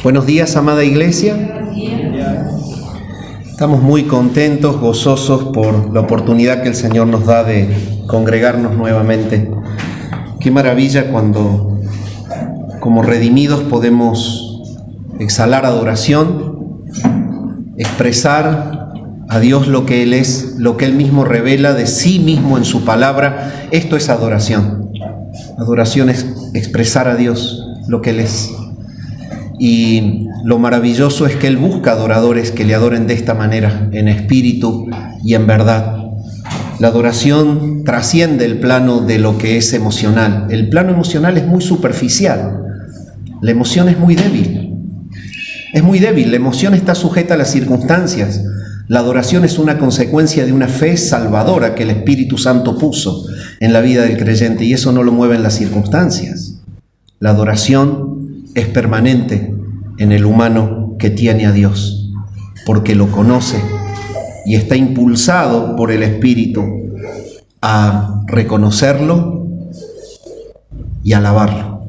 Buenos días, amada iglesia. Estamos muy contentos, gozosos por la oportunidad que el Señor nos da de congregarnos nuevamente. Qué maravilla cuando, como redimidos, podemos exhalar adoración, expresar a Dios lo que Él es, lo que Él mismo revela de sí mismo en su palabra. Esto es adoración. Adoración es expresar a Dios lo que Él es. Y lo maravilloso es que Él busca adoradores que le adoren de esta manera, en espíritu y en verdad. La adoración trasciende el plano de lo que es emocional. El plano emocional es muy superficial. La emoción es muy débil. Es muy débil. La emoción está sujeta a las circunstancias. La adoración es una consecuencia de una fe salvadora que el Espíritu Santo puso en la vida del creyente, y eso no lo mueven las circunstancias. La adoración es permanente en el humano que tiene a Dios, porque lo conoce y está impulsado por el Espíritu a reconocerlo y alabarlo.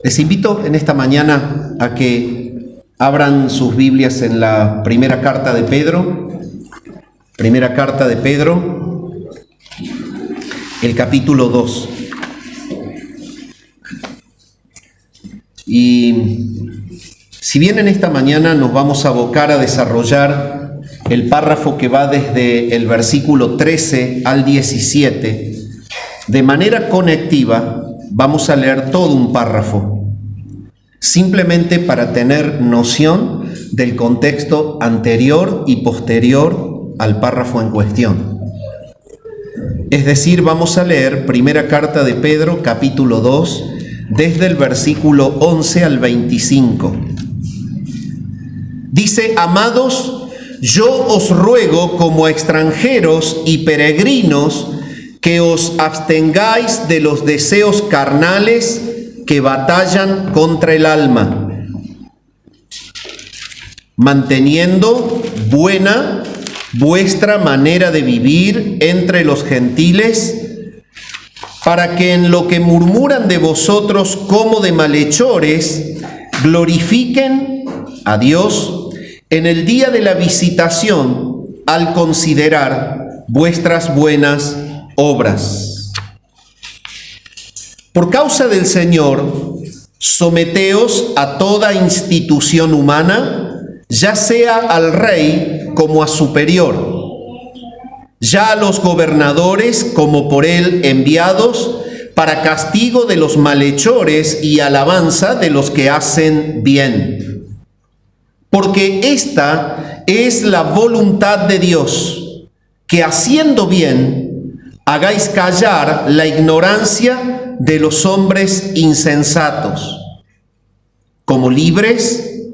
Les invito en esta mañana a que abran sus Biblias en la primera carta de Pedro, el capítulo 2. Y si bien en esta mañana nos vamos a abocar a desarrollar el párrafo que va desde el versículo 13 al 17, de manera conectiva vamos a leer todo un párrafo, simplemente para tener noción del contexto anterior y posterior al párrafo en cuestión. Es decir, vamos a leer primera carta de Pedro, capítulo 2, desde el versículo 11 al 25. Dice: amados, yo os ruego como extranjeros y peregrinos que os abstengáis de los deseos carnales que batallan contra el alma, manteniendo buena vuestra manera de vivir entre los gentiles, para que en lo que murmuran de vosotros como de malhechores, glorifiquen a Dios en el día de la visitación al considerar vuestras buenas obras. Por causa del Señor, someteos a toda institución humana, ya sea al rey como a superior, ya a los gobernadores como por él enviados, para castigo de los malhechores y alabanza de los que hacen bien. Porque esta es la voluntad de Dios, que haciendo bien hagáis callar la ignorancia de los hombres insensatos, como libres,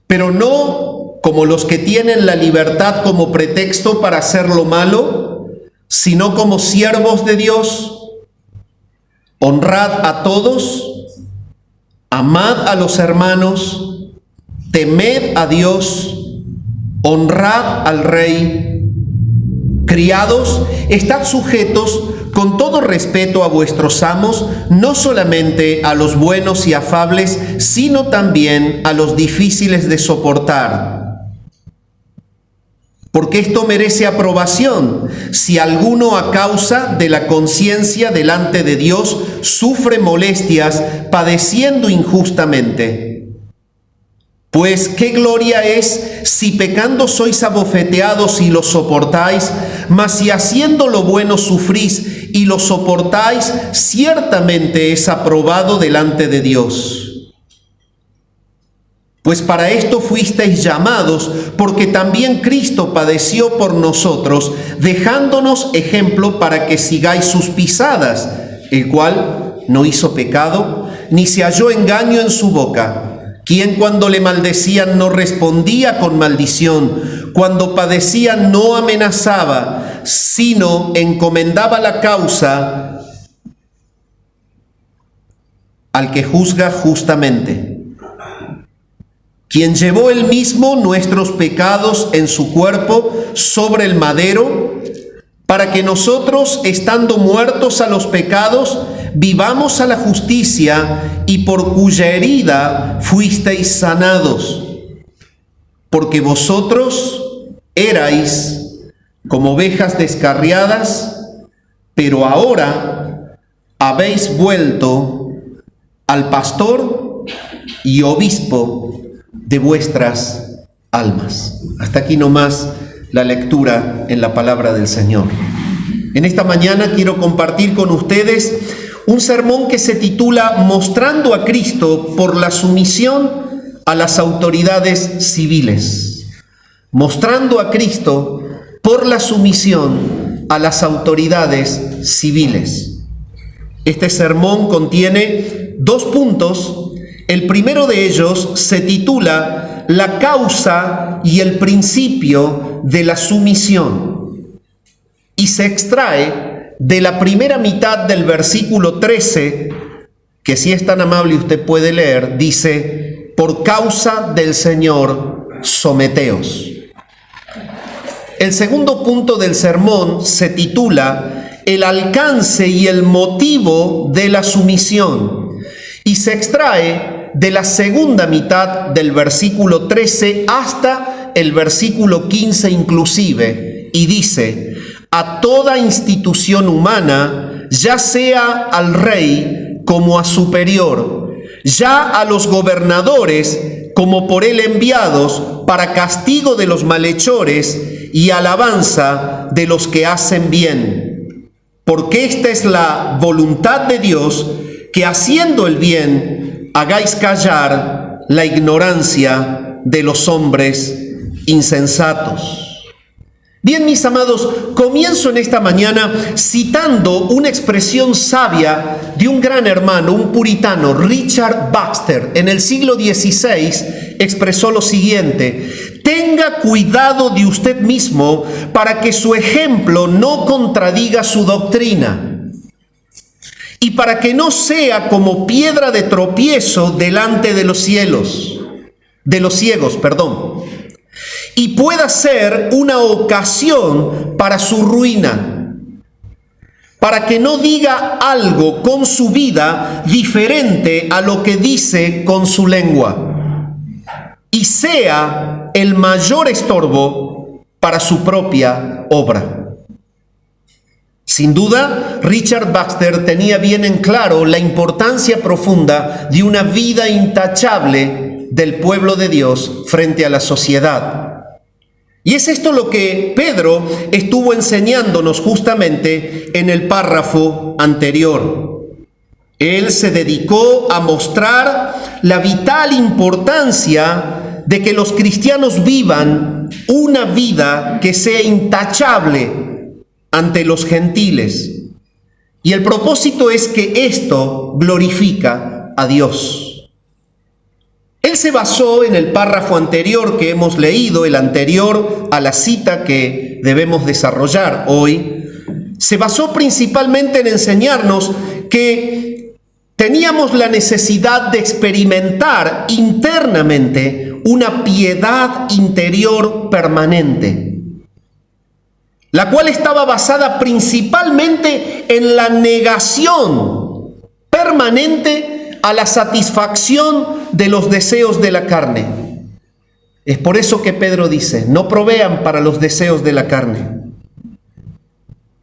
pero no como los que tienen la libertad como pretexto para hacer lo malo, sino como siervos de Dios. Honrad a todos, amad a los hermanos, temed a Dios, honrad al rey. Criados, estad sujetos con todo respeto a vuestros amos, no solamente a los buenos y afables, sino también a los difíciles de soportar. Porque esto merece aprobación, si alguno a causa de la conciencia delante de Dios sufre molestias padeciendo injustamente. Pues qué gloria es si pecando sois abofeteados y lo soportáis, mas si haciendo lo bueno sufrís y lo soportáis, ciertamente es aprobado delante de Dios. Pues para esto fuisteis llamados, porque también Cristo padeció por nosotros, dejándonos ejemplo para que sigáis sus pisadas, el cual no hizo pecado, ni se halló engaño en su boca, quien cuando le maldecían no respondía con maldición, cuando padecían no amenazaba, sino encomendaba la causa al que juzga justamente, quien llevó él mismo nuestros pecados en su cuerpo sobre el madero, para que nosotros, estando muertos a los pecados, vivamos a la justicia y por cuya herida fuisteis sanados, porque vosotros erais como ovejas descarriadas, pero ahora habéis vuelto al pastor y obispo de vuestras almas. Hasta aquí nomás la lectura en la palabra del Señor. En esta mañana quiero compartir con ustedes un sermón que se titula Mostrando a Cristo por la sumisión a las autoridades civiles. Mostrando a Cristo por la sumisión a las autoridades civiles. Este sermón contiene 2 puntos. El primero de ellos se titula La causa y el principio de la sumisión y se extrae de la primera mitad del versículo 13, que si es tan amable usted puede leer, dice: por causa del Señor, someteos. El segundo punto del sermón se titula El alcance y el motivo de la sumisión y se extrae de la segunda mitad del versículo 13 hasta el versículo 15 inclusive, y dice: a toda institución humana, ya sea al rey como a superior, ya a los gobernadores como por él enviados, para castigo de los malhechores y alabanza de los que hacen bien. Porque esta es la voluntad de Dios, que haciendo el bien hagáis callar la ignorancia de los hombres insensatos. Bien, mis amados, comienzo en esta mañana citando una expresión sabia de un gran hermano, un puritano, Richard Baxter. En el siglo XVI expresó lo siguiente: tenga cuidado de usted mismo para que su ejemplo no contradiga su doctrina y para que no sea como piedra de tropiezo delante de los ciegos, y pueda ser una ocasión para su ruina, para que no diga algo con su vida diferente a lo que dice con su lengua, y sea el mayor estorbo para su propia obra. Sin duda, Richard Baxter tenía bien en claro la importancia profunda de una vida intachable del pueblo de Dios frente a la sociedad. Y es esto lo que Pedro estuvo enseñándonos justamente en el párrafo anterior. Él se dedicó a mostrar la vital importancia de que los cristianos vivan una vida que sea intachable ante los gentiles. Y el propósito es que esto glorifica a Dios. Él se basó en el párrafo anterior que hemos leído, el anterior a la cita que debemos desarrollar hoy. Se basó principalmente en enseñarnos que teníamos la necesidad de experimentar internamente una piedad interior permanente, la cual estaba basada principalmente en la negación permanente a la satisfacción de los deseos de la carne. Es por eso que Pedro dice: no provean para los deseos de la carne.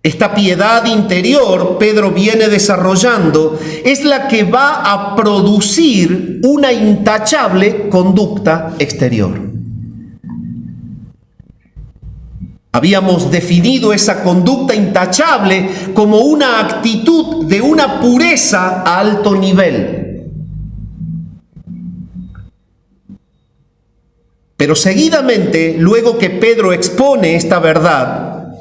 Esta piedad interior, Pedro viene desarrollando, es la que va a producir una intachable conducta exterior. Habíamos definido esa conducta intachable como una actitud de una pureza a alto nivel. Pero seguidamente, luego que Pedro expone esta verdad,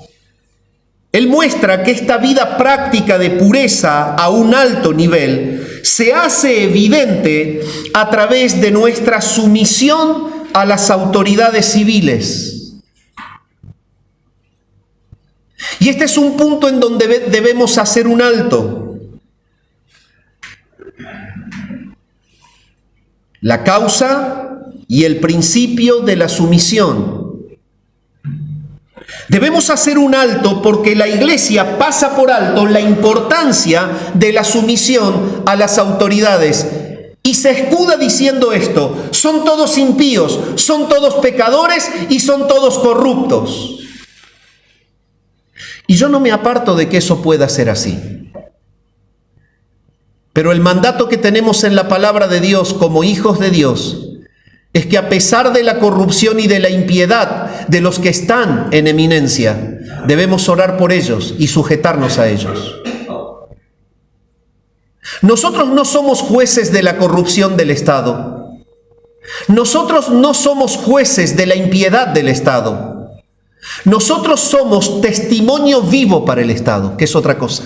él muestra que esta vida práctica de pureza a un alto nivel se hace evidente a través de nuestra sumisión a las autoridades civiles. Y este es un punto en donde debemos hacer un alto. La causa y el principio de la sumisión. Debemos hacer un alto porque la Iglesia pasa por alto la importancia de la sumisión a las autoridades y se escuda diciendo esto: son todos impíos, son todos pecadores y son todos corruptos. Y yo no me aparto de que eso pueda ser así. Pero el mandato que tenemos en la palabra de Dios como hijos de Dios es que a pesar de la corrupción y de la impiedad de los que están en eminencia, debemos orar por ellos y sujetarnos a ellos. Nosotros no somos jueces de la corrupción del Estado. Nosotros no somos jueces de la impiedad del Estado. Nosotros somos testimonio vivo para el Estado, que es otra cosa.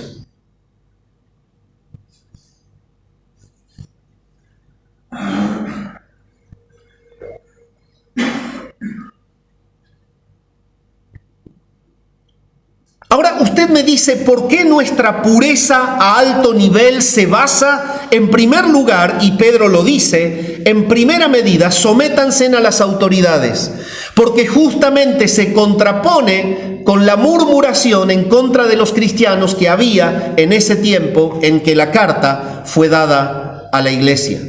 Ahora usted me dice, ¿por qué nuestra pureza a alto nivel se basa en primer lugar, y Pedro lo dice, en primera medida, sométanse a las autoridades? Porque justamente se contrapone con la murmuración en contra de los cristianos que había en ese tiempo en que la carta fue dada a la iglesia,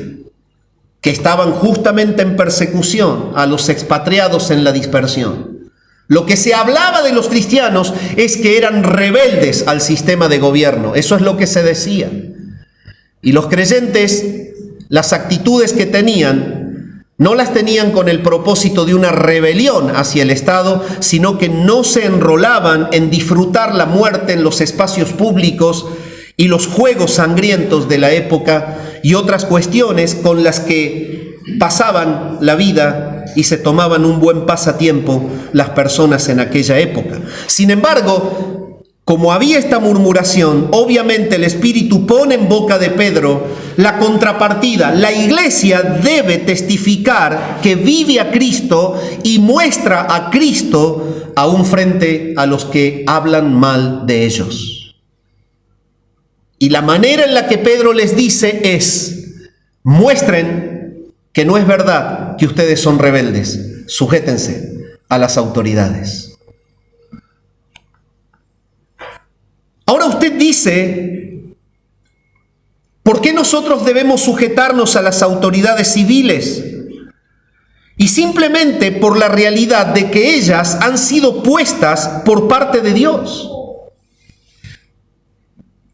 que estaban justamente en persecución a los expatriados en la dispersión. Lo que se hablaba de los cristianos es que eran rebeldes al sistema de gobierno. Eso es lo que se decía. Y los creyentes, las actitudes que tenían, no las tenían con el propósito de una rebelión hacia el Estado, sino que no se enrolaban en disfrutar la muerte en los espacios públicos y los juegos sangrientos de la época y otras cuestiones con las que pasaban la vida y se tomaban un buen pasatiempo las personas en aquella época. Sin embargo, como había esta murmuración, obviamente el Espíritu pone en boca de Pedro la contrapartida. La iglesia debe testificar que vive a Cristo y muestra a Cristo aún frente a los que hablan mal de ellos. Y la manera en la que Pedro les dice es: muestren que no es verdad que ustedes son rebeldes, sujétense a las autoridades. Ahora usted dice, ¿por qué nosotros debemos sujetarnos a las autoridades civiles? Y simplemente por la realidad de que ellas han sido puestas por parte de Dios.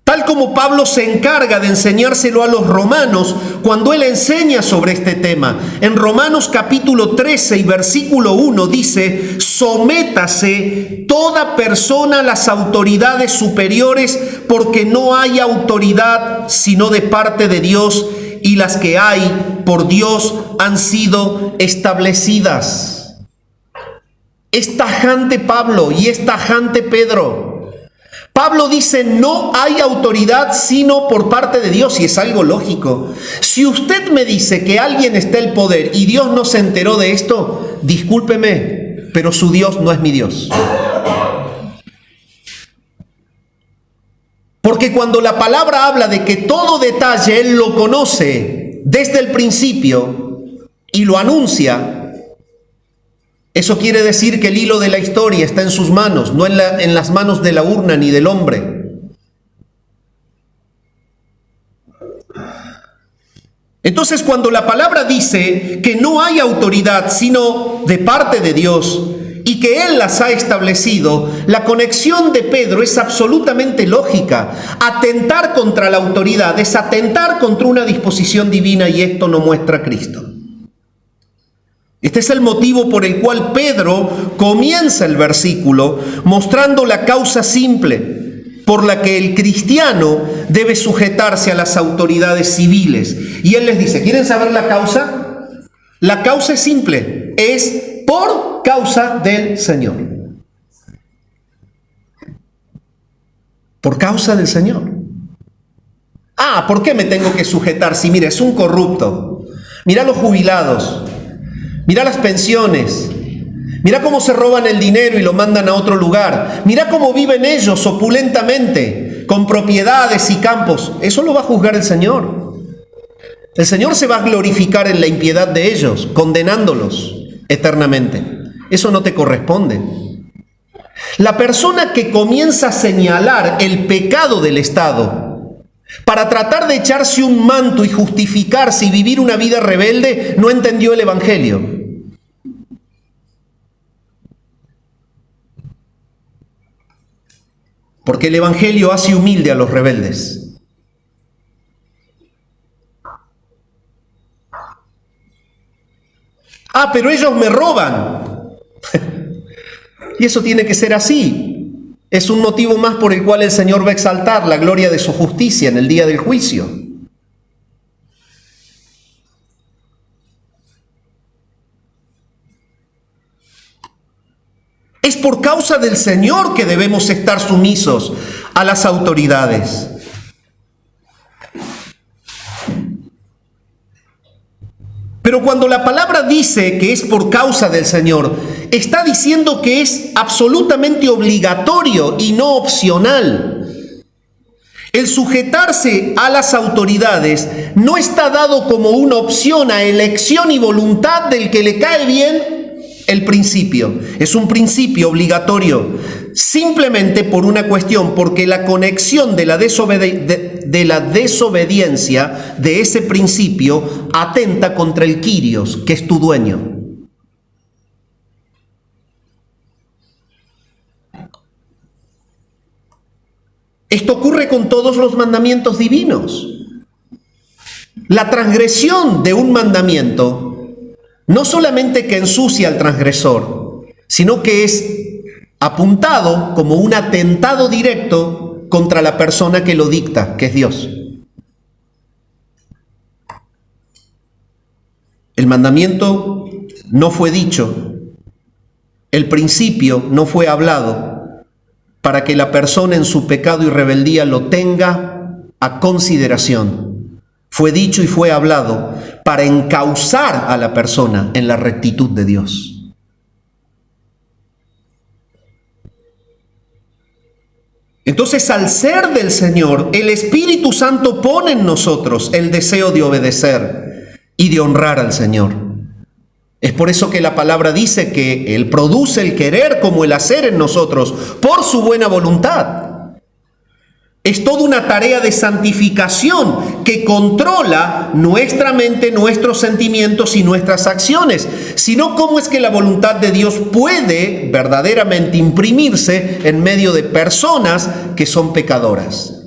Tal como Pablo se encarga de enseñárselo a los romanos cuando él enseña sobre este tema. En Romanos capítulo 13 y versículo 1 dice: sométase toda persona a las autoridades superiores, porque no hay autoridad sino de parte de Dios, y las que hay por Dios han sido establecidas. Es tajante Pablo y es tajante Pedro. Pablo dice: no hay autoridad sino por parte de Dios, y es algo lógico. Si usted me dice que alguien está en el poder y Dios no se enteró de esto, discúlpeme, pero su Dios no es mi Dios. Porque cuando la palabra habla de que todo detalle Él lo conoce desde el principio y lo anuncia, eso quiere decir que el hilo de la historia está en sus manos, no en las manos de la urna ni del hombre. Entonces, cuando la palabra dice que no hay autoridad sino de parte de Dios y que Él las ha establecido, la conexión de Pedro es absolutamente lógica. Atentar contra la autoridad es atentar contra una disposición divina, y esto no muestra a Cristo. Este es el motivo por el cual Pedro comienza el versículo mostrando la causa simple por la que el cristiano debe sujetarse a las autoridades civiles. Y él les dice: ¿quieren saber la causa? La causa es simple, es por causa del Señor. Por causa del Señor. Ah, ¿por qué me tengo que sujetar? Si mira, es un corrupto. Mira los jubilados. Mira las pensiones, mira cómo se roban el dinero y lo mandan a otro lugar, mira cómo viven ellos opulentamente, con propiedades y campos. Eso lo va a juzgar el Señor. El Señor se va a glorificar en la impiedad de ellos, condenándolos eternamente. Eso no te corresponde. La persona que comienza a señalar el pecado del Estado para tratar de echarse un manto y justificarse y vivir una vida rebelde, no entendió el Evangelio. Porque el Evangelio hace humilde a los rebeldes. Ah, pero ellos me roban. Y eso tiene que ser así. Es un motivo más por el cual el Señor va a exaltar la gloria de su justicia en el día del juicio. Es por causa del Señor que debemos estar sumisos a las autoridades. Pero cuando la palabra dice que es por causa del Señor, está diciendo que es absolutamente obligatorio y no opcional. El sujetarse a las autoridades no está dado como una opción a elección y voluntad del que le cae bien el principio. Es un principio obligatorio, simplemente por una cuestión, porque la conexión de la desobediencia de ese principio atenta contra el Kyrios, que es tu dueño. Esto ocurre con todos los mandamientos divinos. La transgresión de un mandamiento no solamente que ensucia al transgresor, sino que es apuntado como un atentado directo contra la persona que lo dicta, que es Dios. El mandamiento no fue dicho, el principio no fue hablado, para que la persona en su pecado y rebeldía lo tenga a consideración. Fue dicho y fue hablado para encauzar a la persona en la rectitud de Dios. Entonces, al ser del Señor, el Espíritu Santo pone en nosotros el deseo de obedecer y de honrar al Señor. Es por eso que la palabra dice que Él produce el querer como el hacer en nosotros, por su buena voluntad. Es toda una tarea de santificación que controla nuestra mente, nuestros sentimientos y nuestras acciones. Sino cómo es que la voluntad de Dios puede verdaderamente imprimirse en medio de personas que son pecadoras.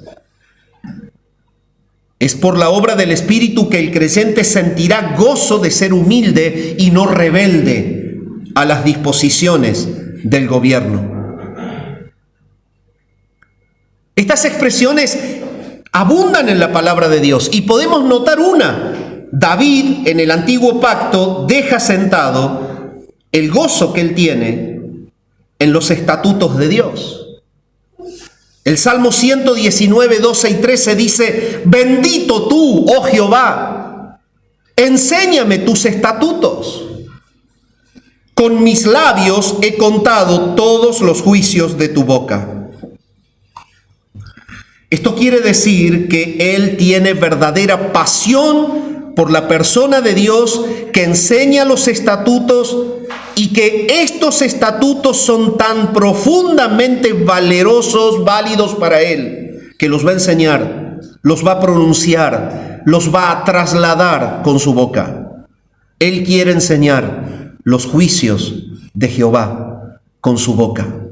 Es por la obra del Espíritu que el creyente sentirá gozo de ser humilde y no rebelde a las disposiciones del gobierno. Estas expresiones abundan en la palabra de Dios y podemos notar una. David en el Antiguo Pacto deja sentado el gozo que él tiene en los estatutos de Dios. El Salmo 119, 12 y 13 dice: bendito tú, oh Jehová, enséñame tus estatutos. Con mis labios he contado todos los juicios de tu boca. Esto quiere decir que él tiene verdadera pasión por la persona de Dios, que enseña los estatutos y que estos estatutos son tan profundamente valerosos, válidos para él, que los va a enseñar, los va a pronunciar, los va a trasladar con su boca. Él quiere enseñar los juicios de Jehová con su boca.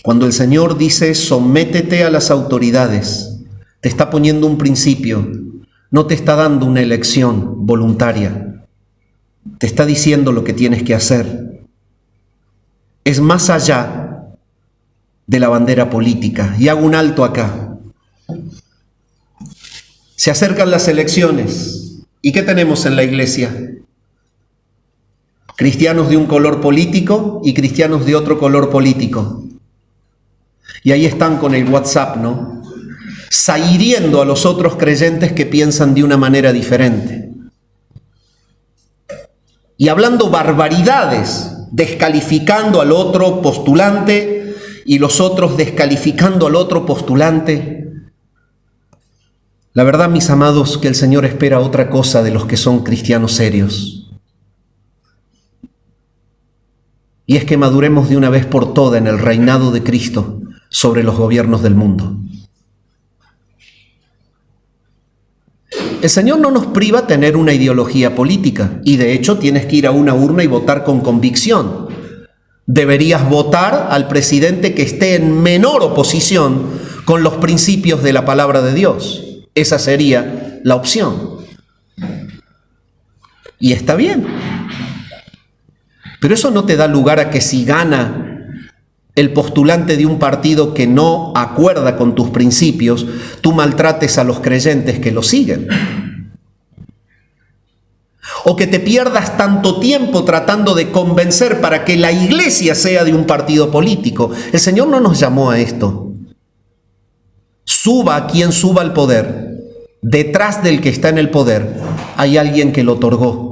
Cuando el Señor dice sométete a las autoridades, te está poniendo un principio, no te está dando una elección voluntaria. Te está diciendo lo que tienes que hacer. Es más allá de la bandera política. Y hago un alto acá. Se acercan las elecciones. ¿Y qué tenemos en la iglesia? Cristianos de un color político y cristianos de otro color político. Y ahí están con el WhatsApp, ¿no? Hiriendo a los otros creyentes que piensan de una manera diferente. Y hablando barbaridades, descalificando al otro postulante y los otros descalificando al otro postulante. La verdad, mis amados, que el Señor espera otra cosa de los que son cristianos serios. y es que maduremos de una vez por todas en el reinado de Cristo sobre los gobiernos del mundo. El Señor no nos priva tener una ideología política, y de hecho tienes que ir a una urna y votar con convicción. Deberías votar al presidente que esté en menor oposición con los principios de la palabra de Dios. Esa sería la opción. Y está bien. Pero eso no te da lugar a que si gana el postulante de un partido que no acuerda con tus principios, tú maltrates a los creyentes que lo siguen. O que te pierdas tanto tiempo tratando de convencer para que la iglesia sea de un partido político. El Señor no nos llamó a esto. Suba a quien suba al poder. Detrás del que está en el poder hay alguien que lo otorgó.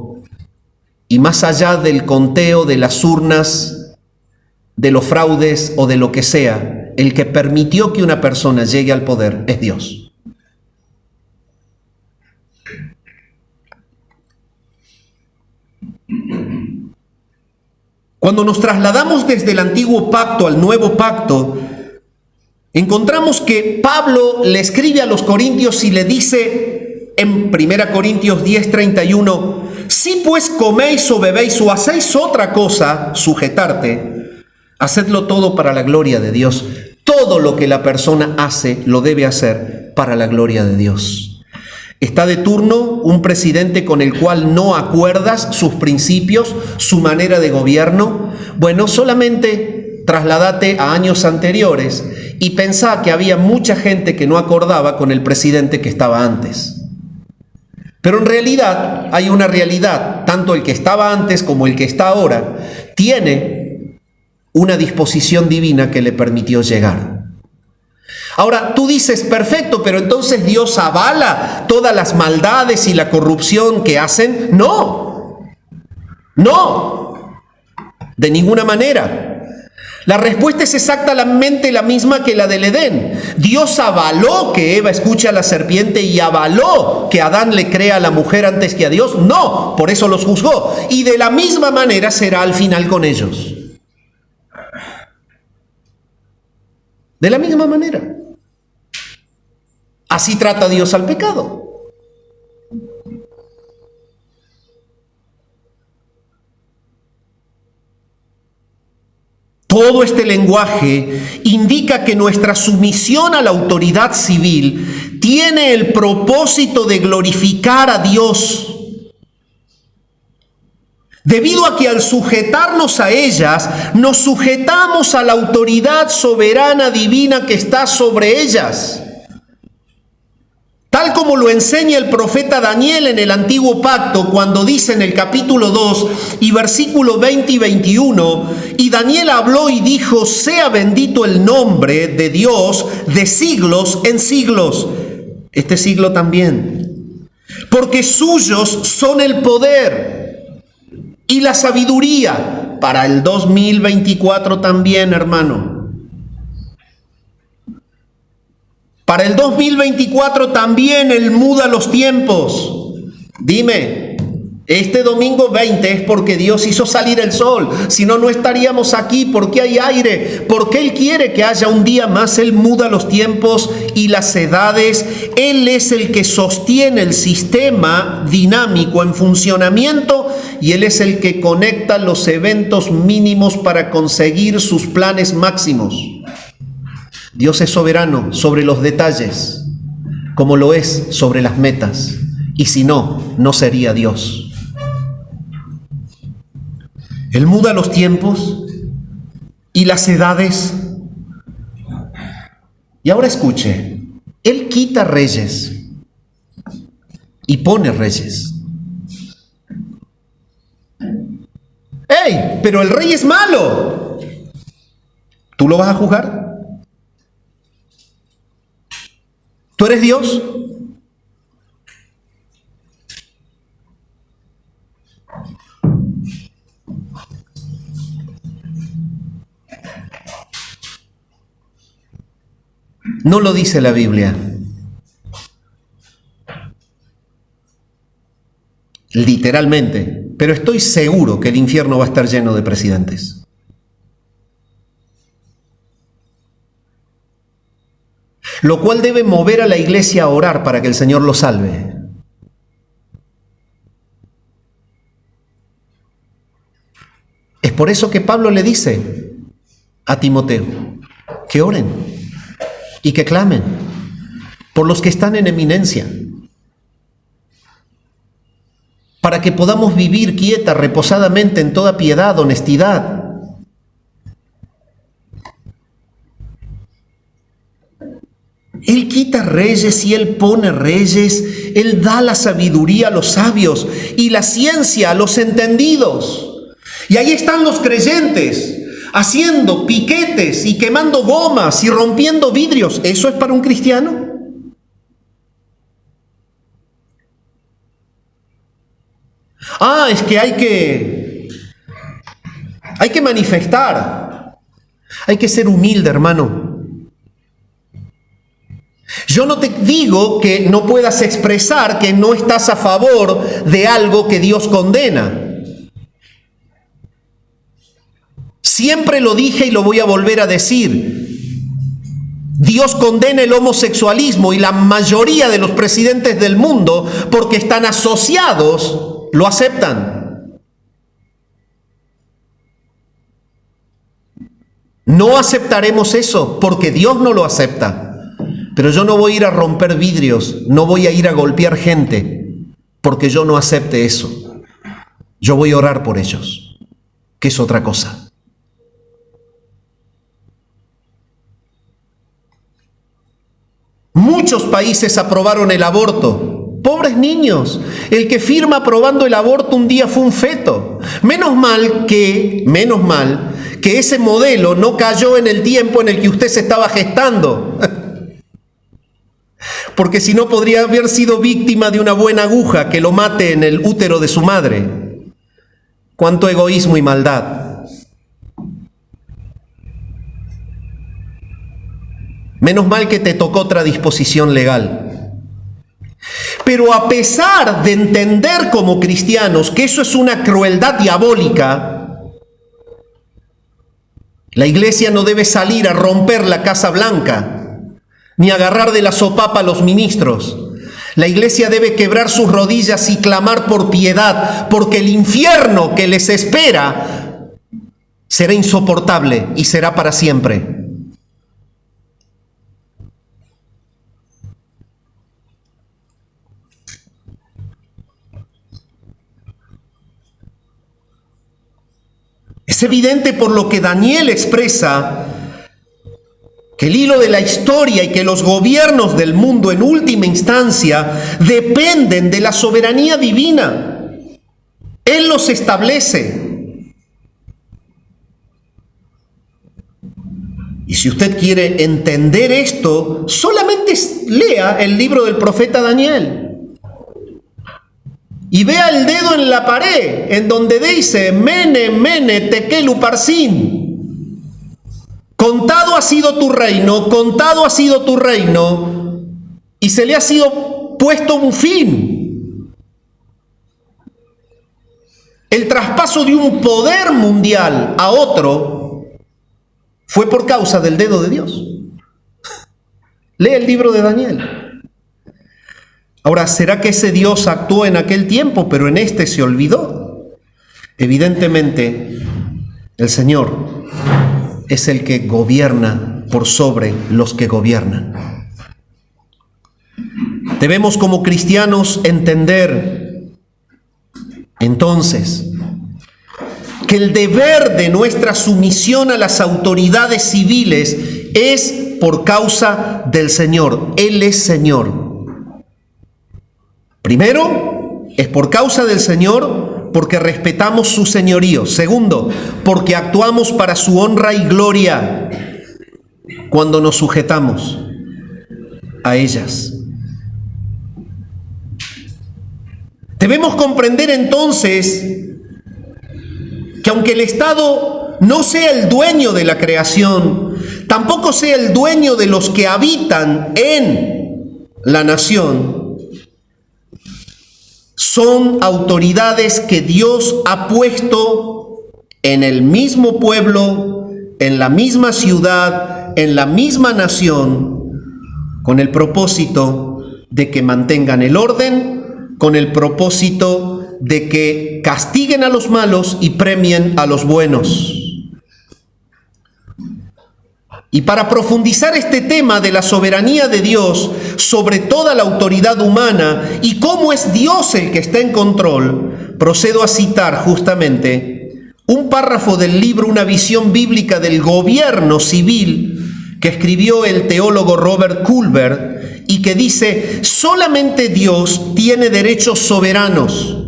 Y más allá del conteo de las urnas, de los fraudes o de lo que sea, el que permitió que una persona llegue al poder es Dios. Cuando nos trasladamos desde el antiguo pacto al nuevo pacto, encontramos que Pablo le escribe a los corintios y le dice en 1 Corintios 10:31, si pues coméis o bebéis o hacéis otra cosa, sujetarte, hacedlo todo para la gloria de Dios. Todo lo que la persona hace lo debe hacer para la gloria de Dios. Está de turno un presidente con el cual no acuerdas sus principios, su manera de gobierno. Bueno, solamente trasladate a años anteriores y pensá que había mucha gente que no acordaba con el presidente que estaba antes. Pero en realidad hay una realidad, tanto el que estaba antes como el que está ahora tiene una disposición divina que le permitió llegar. Ahora, tú dices, perfecto, pero entonces Dios avala todas las maldades y la corrupción que hacen. No, de ninguna manera. La respuesta es exactamente la misma que la del Edén. Dios avaló que Eva escuche a la serpiente y avaló que Adán le crea a la mujer antes que a Dios. No, por eso los juzgó. Y de la misma manera será al final con ellos. De la misma manera. Así trata Dios al pecado. Todo este lenguaje indica que nuestra sumisión a la autoridad civil tiene el propósito de glorificar a Dios. Debido a que al sujetarnos a ellas, nos sujetamos a la autoridad soberana divina que está sobre ellas. Tal como lo enseña el profeta Daniel en el Antiguo Pacto, cuando dice en el capítulo 2 y versículo 20 y 21, y Daniel habló y dijo, sea bendito el nombre de Dios de siglos en siglos. Este siglo también. Porque suyos son el poder y la sabiduría para el 2024 también, hermano. Para el 2024 también Él muda los tiempos. Dime, este domingo 20 es porque Dios hizo salir el sol. Si no, no estaríamos aquí. Porque hay aire. Porque Él quiere que haya un día más. Él muda los tiempos y las edades. Él es el que sostiene el sistema dinámico en funcionamiento. Y Él es el que conecta los eventos mínimos para conseguir sus planes máximos. Dios es soberano sobre los detalles, como lo es sobre las metas. Y si no, no sería Dios. Él muda los tiempos y las edades. Y ahora escuche, Él quita reyes y pone reyes. ¡Ey! Pero el rey es malo. ¿Tú lo vas a juzgar? ¿Tú eres Dios? No lo dice la Biblia. Literalmente. Pero estoy seguro que el infierno va a estar lleno de presidentes. lo cual debe mover a la iglesia a orar para que el Señor lo salve. Es por eso que Pablo le dice a Timoteo que oren y que clamen por los que están en eminencia, para que podamos vivir quieta, reposadamente, en toda piedad, honestidad. Él quita reyes y Él pone reyes. Él da la sabiduría a los sabios y la ciencia a los entendidos. Y ahí están los creyentes haciendo piquetes y quemando gomas y rompiendo vidrios. ¿Eso es para un cristiano? Es que hay que manifestar. Hay que ser humilde, hermano. Yo no te digo que no puedas expresar que no estás a favor de algo que Dios condena. Siempre lo dije y lo voy a volver a decir. Dios condena el homosexualismo y la mayoría de los presidentes del mundo, porque están asociados, lo aceptan. No aceptaremos eso porque Dios no lo acepta. Pero yo no voy a ir a romper vidrios, no voy a ir a golpear gente porque yo no acepte eso. Yo voy a orar por ellos, que es otra cosa. Muchos países aprobaron el aborto. Pobres niños. El que firma aprobando el aborto un día fue un feto. Menos mal que ese modelo no cayó en el tiempo en el que usted se estaba gestando. Porque si no podría haber sido víctima de una buena aguja que lo mate en el útero de su madre. Cuánto egoísmo y maldad. Menos mal que te tocó otra disposición legal. Pero a pesar de entender como cristianos que eso es una crueldad diabólica, la iglesia no debe salir a romper la Casa Blanca, ni agarrar de la sopapa a los ministros. La iglesia debe quebrar sus rodillas y clamar por piedad, porque el infierno que les espera será insoportable y será para siempre. Es evidente por lo que Daniel expresa que el hilo de la historia y que los gobiernos del mundo en última instancia dependen de la soberanía divina. Él los establece. Y si usted quiere entender esto, solamente lea el libro del profeta Daniel. Y vea el dedo en la pared, en donde dice, Mene, Mene, Tekel Uparsin. Contado ha sido tu reino, contado ha sido tu reino, y se le ha sido puesto un fin. El traspaso de un poder mundial a otro fue por causa del dedo de Dios. Lee el libro de Daniel. Ahora, ¿será que ese Dios actuó en aquel tiempo, pero en este se olvidó? Evidentemente, el Señor es el que gobierna por sobre los que gobiernan. Debemos como cristianos entender, entonces, que el deber de nuestra sumisión a las autoridades civiles es por causa del Señor. Él es Señor. Primero, es por causa del Señor, porque respetamos su señorío. Segundo, porque actuamos para su honra y gloria cuando nos sujetamos a ellas. Debemos comprender entonces que aunque el Estado no sea el dueño de la creación, tampoco sea el dueño de los que habitan en la nación, son autoridades que Dios ha puesto en el mismo pueblo, en la misma ciudad, en la misma nación, con el propósito de que mantengan el orden, con el propósito de que castiguen a los malos y premien a los buenos. Y para profundizar este tema de la soberanía de Dios sobre toda la autoridad humana y cómo es Dios el que está en control, procedo a citar justamente un párrafo del libro Una visión bíblica del gobierno civil que escribió el teólogo Robert Culver y que dice: solamente Dios tiene derechos soberanos.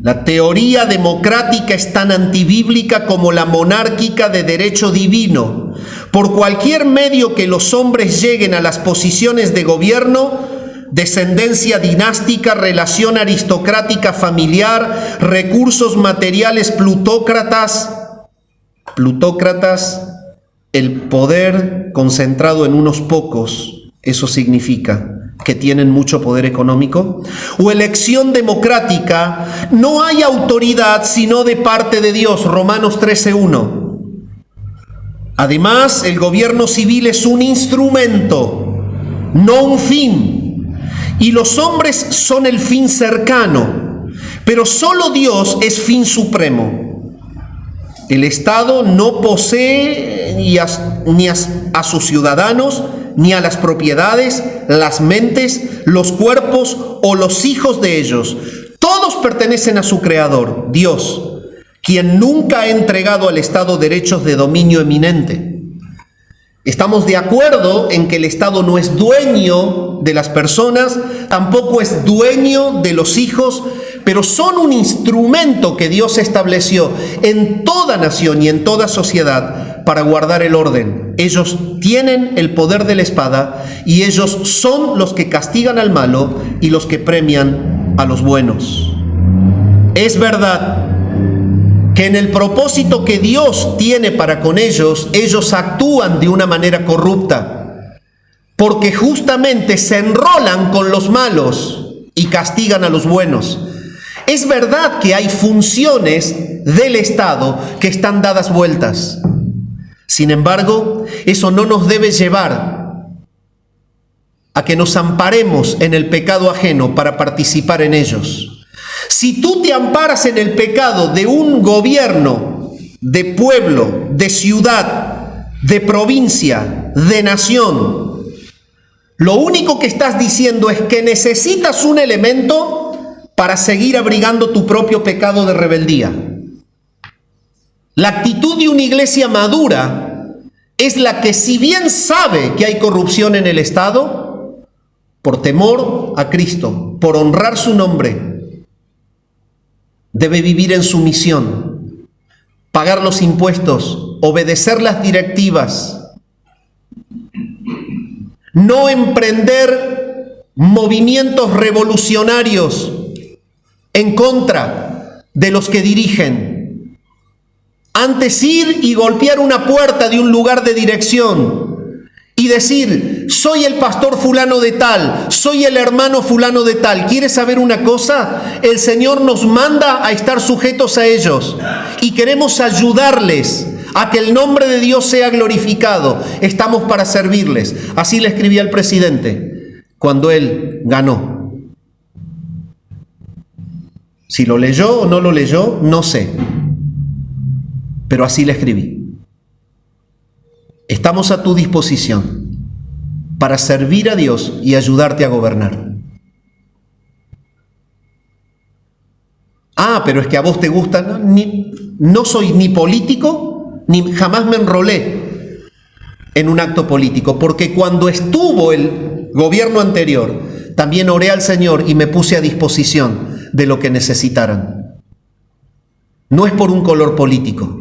La teoría democrática es tan antibíblica como la monárquica de derecho divino. Por cualquier medio que los hombres lleguen a las posiciones de gobierno, descendencia dinástica, relación aristocrática familiar, recursos materiales plutócratas, el poder concentrado en unos pocos, eso significa que tienen mucho poder económico, o elección democrática, no hay autoridad sino de parte de Dios, Romanos 13:1. Además, el gobierno civil es un instrumento, no un fin, y los hombres son el fin cercano, pero solo Dios es fin supremo. El Estado no posee ni a sus ciudadanos, ni a las propiedades, las mentes, los cuerpos o los hijos de ellos. Todos pertenecen a su Creador, Dios, quien nunca ha entregado al Estado derechos de dominio eminente. Estamos de acuerdo en que el Estado no es dueño de las personas, tampoco es dueño de los hijos, pero son un instrumento que Dios estableció en toda nación y en toda sociedad para guardar el orden. Ellos tienen el poder de la espada y ellos son los que castigan al malo y los que premian a los buenos. Es verdad que en el propósito que Dios tiene para con ellos, ellos actúan de una manera corrupta, porque justamente se enrolan con los malos y castigan a los buenos. Es verdad que hay funciones del Estado que están dadas vueltas. Sin embargo, eso no nos debe llevar a que nos amparemos en el pecado ajeno para participar en ellos. Si tú te amparas en el pecado de un gobierno, de pueblo, de ciudad, de provincia, de nación, lo único que estás diciendo es que necesitas un elemento para seguir abrigando tu propio pecado de rebeldía. La actitud de una iglesia madura es la que, si bien sabe que hay corrupción en el Estado, por temor a Cristo, por honrar su nombre, debe vivir en sumisión, pagar los impuestos, obedecer las directivas, no emprender movimientos revolucionarios en contra de los que dirigen. Antes ir y golpear una puerta de un lugar de dirección y decir: soy el pastor fulano de tal, soy el hermano fulano de tal. ¿Quieres saber una cosa? El Señor nos manda a estar sujetos a ellos y queremos ayudarles a que el nombre de Dios sea glorificado. Estamos para servirles. Así le escribí al presidente cuando él ganó. Si lo leyó o no lo leyó, no sé. Pero así le escribí. Estamos a tu disposición para servir a Dios y ayudarte a gobernar. Ah, pero es que a vos te gusta. No soy ni político, ni jamás me enrolé en un acto político, porque cuando estuvo el gobierno anterior, también oré al Señor y me puse a disposición de lo que necesitaran. No es por un color político,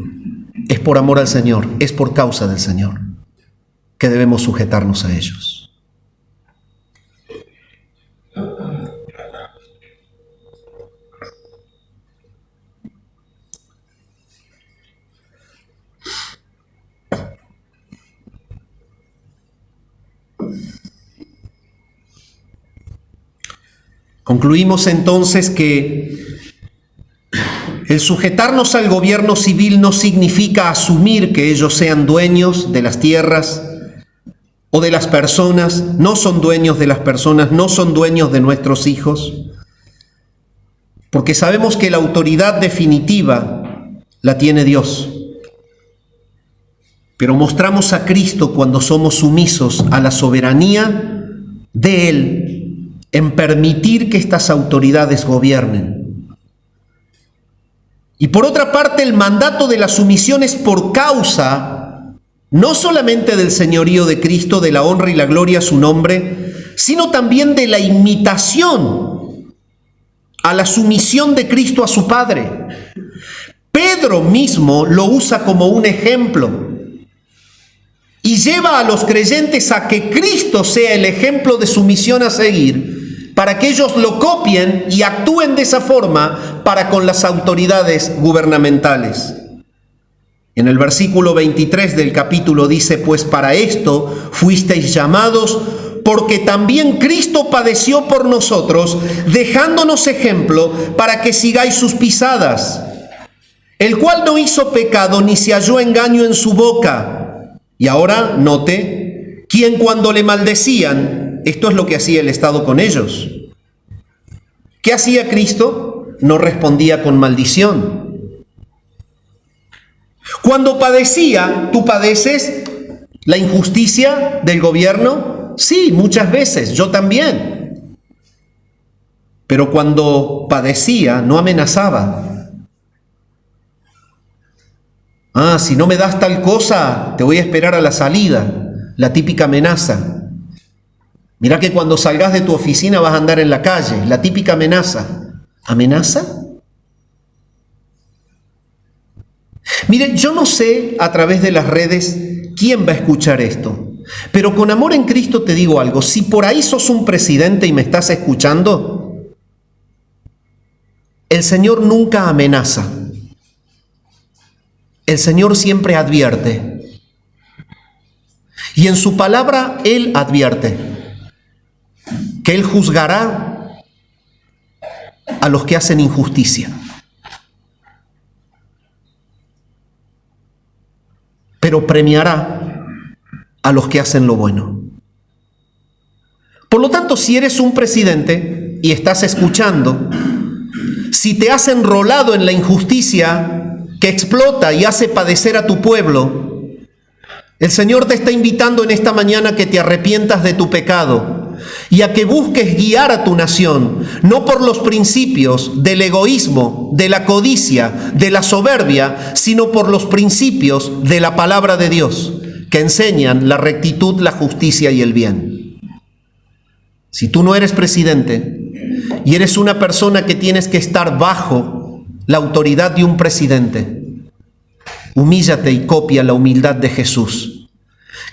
es por amor al Señor, es por causa del Señor que debemos sujetarnos a ellos. Concluimos entonces que el sujetarnos al gobierno civil no significa asumir que ellos sean dueños de las tierras, o de las personas, no son dueños de las personas, no son dueños de nuestros hijos, porque sabemos que la autoridad definitiva la tiene Dios. Pero mostramos a Cristo cuando somos sumisos a la soberanía de Él en permitir que estas autoridades gobiernen. Y por otra parte, el mandato de la sumisión es por causa no solamente del señorío de Cristo, de la honra y la gloria a su nombre, sino también de la imitación a la sumisión de Cristo a su Padre. Pedro mismo lo usa como un ejemplo y lleva a los creyentes a que Cristo sea el ejemplo de sumisión a seguir, para que ellos lo copien y actúen de esa forma para con las autoridades gubernamentales. En el versículo 23 del capítulo dice: pues para esto fuisteis llamados, porque también Cristo padeció por nosotros, dejándonos ejemplo para que sigáis sus pisadas, el cual no hizo pecado ni se halló engaño en su boca. Y ahora note, quien cuando le maldecían, esto es lo que hacía el Estado con ellos. ¿Qué hacía Cristo? No respondía con maldición. Cuando padecía, ¿tú padeces la injusticia del gobierno? Sí, muchas veces, yo también. Pero cuando padecía, no amenazaba. Si no me das tal cosa, te voy a esperar a la salida. La típica amenaza. Mira que cuando salgas de tu oficina vas a andar en la calle. La típica amenaza. ¿Amenaza? Mire, yo no sé a través de las redes quién va a escuchar esto, pero con amor en Cristo te digo algo: si por ahí sos un presidente y me estás escuchando, el Señor nunca amenaza, el Señor siempre advierte, y en su palabra Él advierte que Él juzgará a los que hacen injusticia. Pero premiará a los que hacen lo bueno. Por lo tanto, si eres un presidente y estás escuchando, si te has enrolado en la injusticia que explota y hace padecer a tu pueblo, el Señor te está invitando en esta mañana que te arrepientas de tu pecado y a que busques guiar a tu nación, no por los principios del egoísmo, de la codicia, de la soberbia, sino por los principios de la palabra de Dios, que enseñan la rectitud, la justicia y el bien. Si tú no eres presidente y eres una persona que tienes que estar bajo la autoridad de un presidente, humíllate y copia la humildad de Jesús,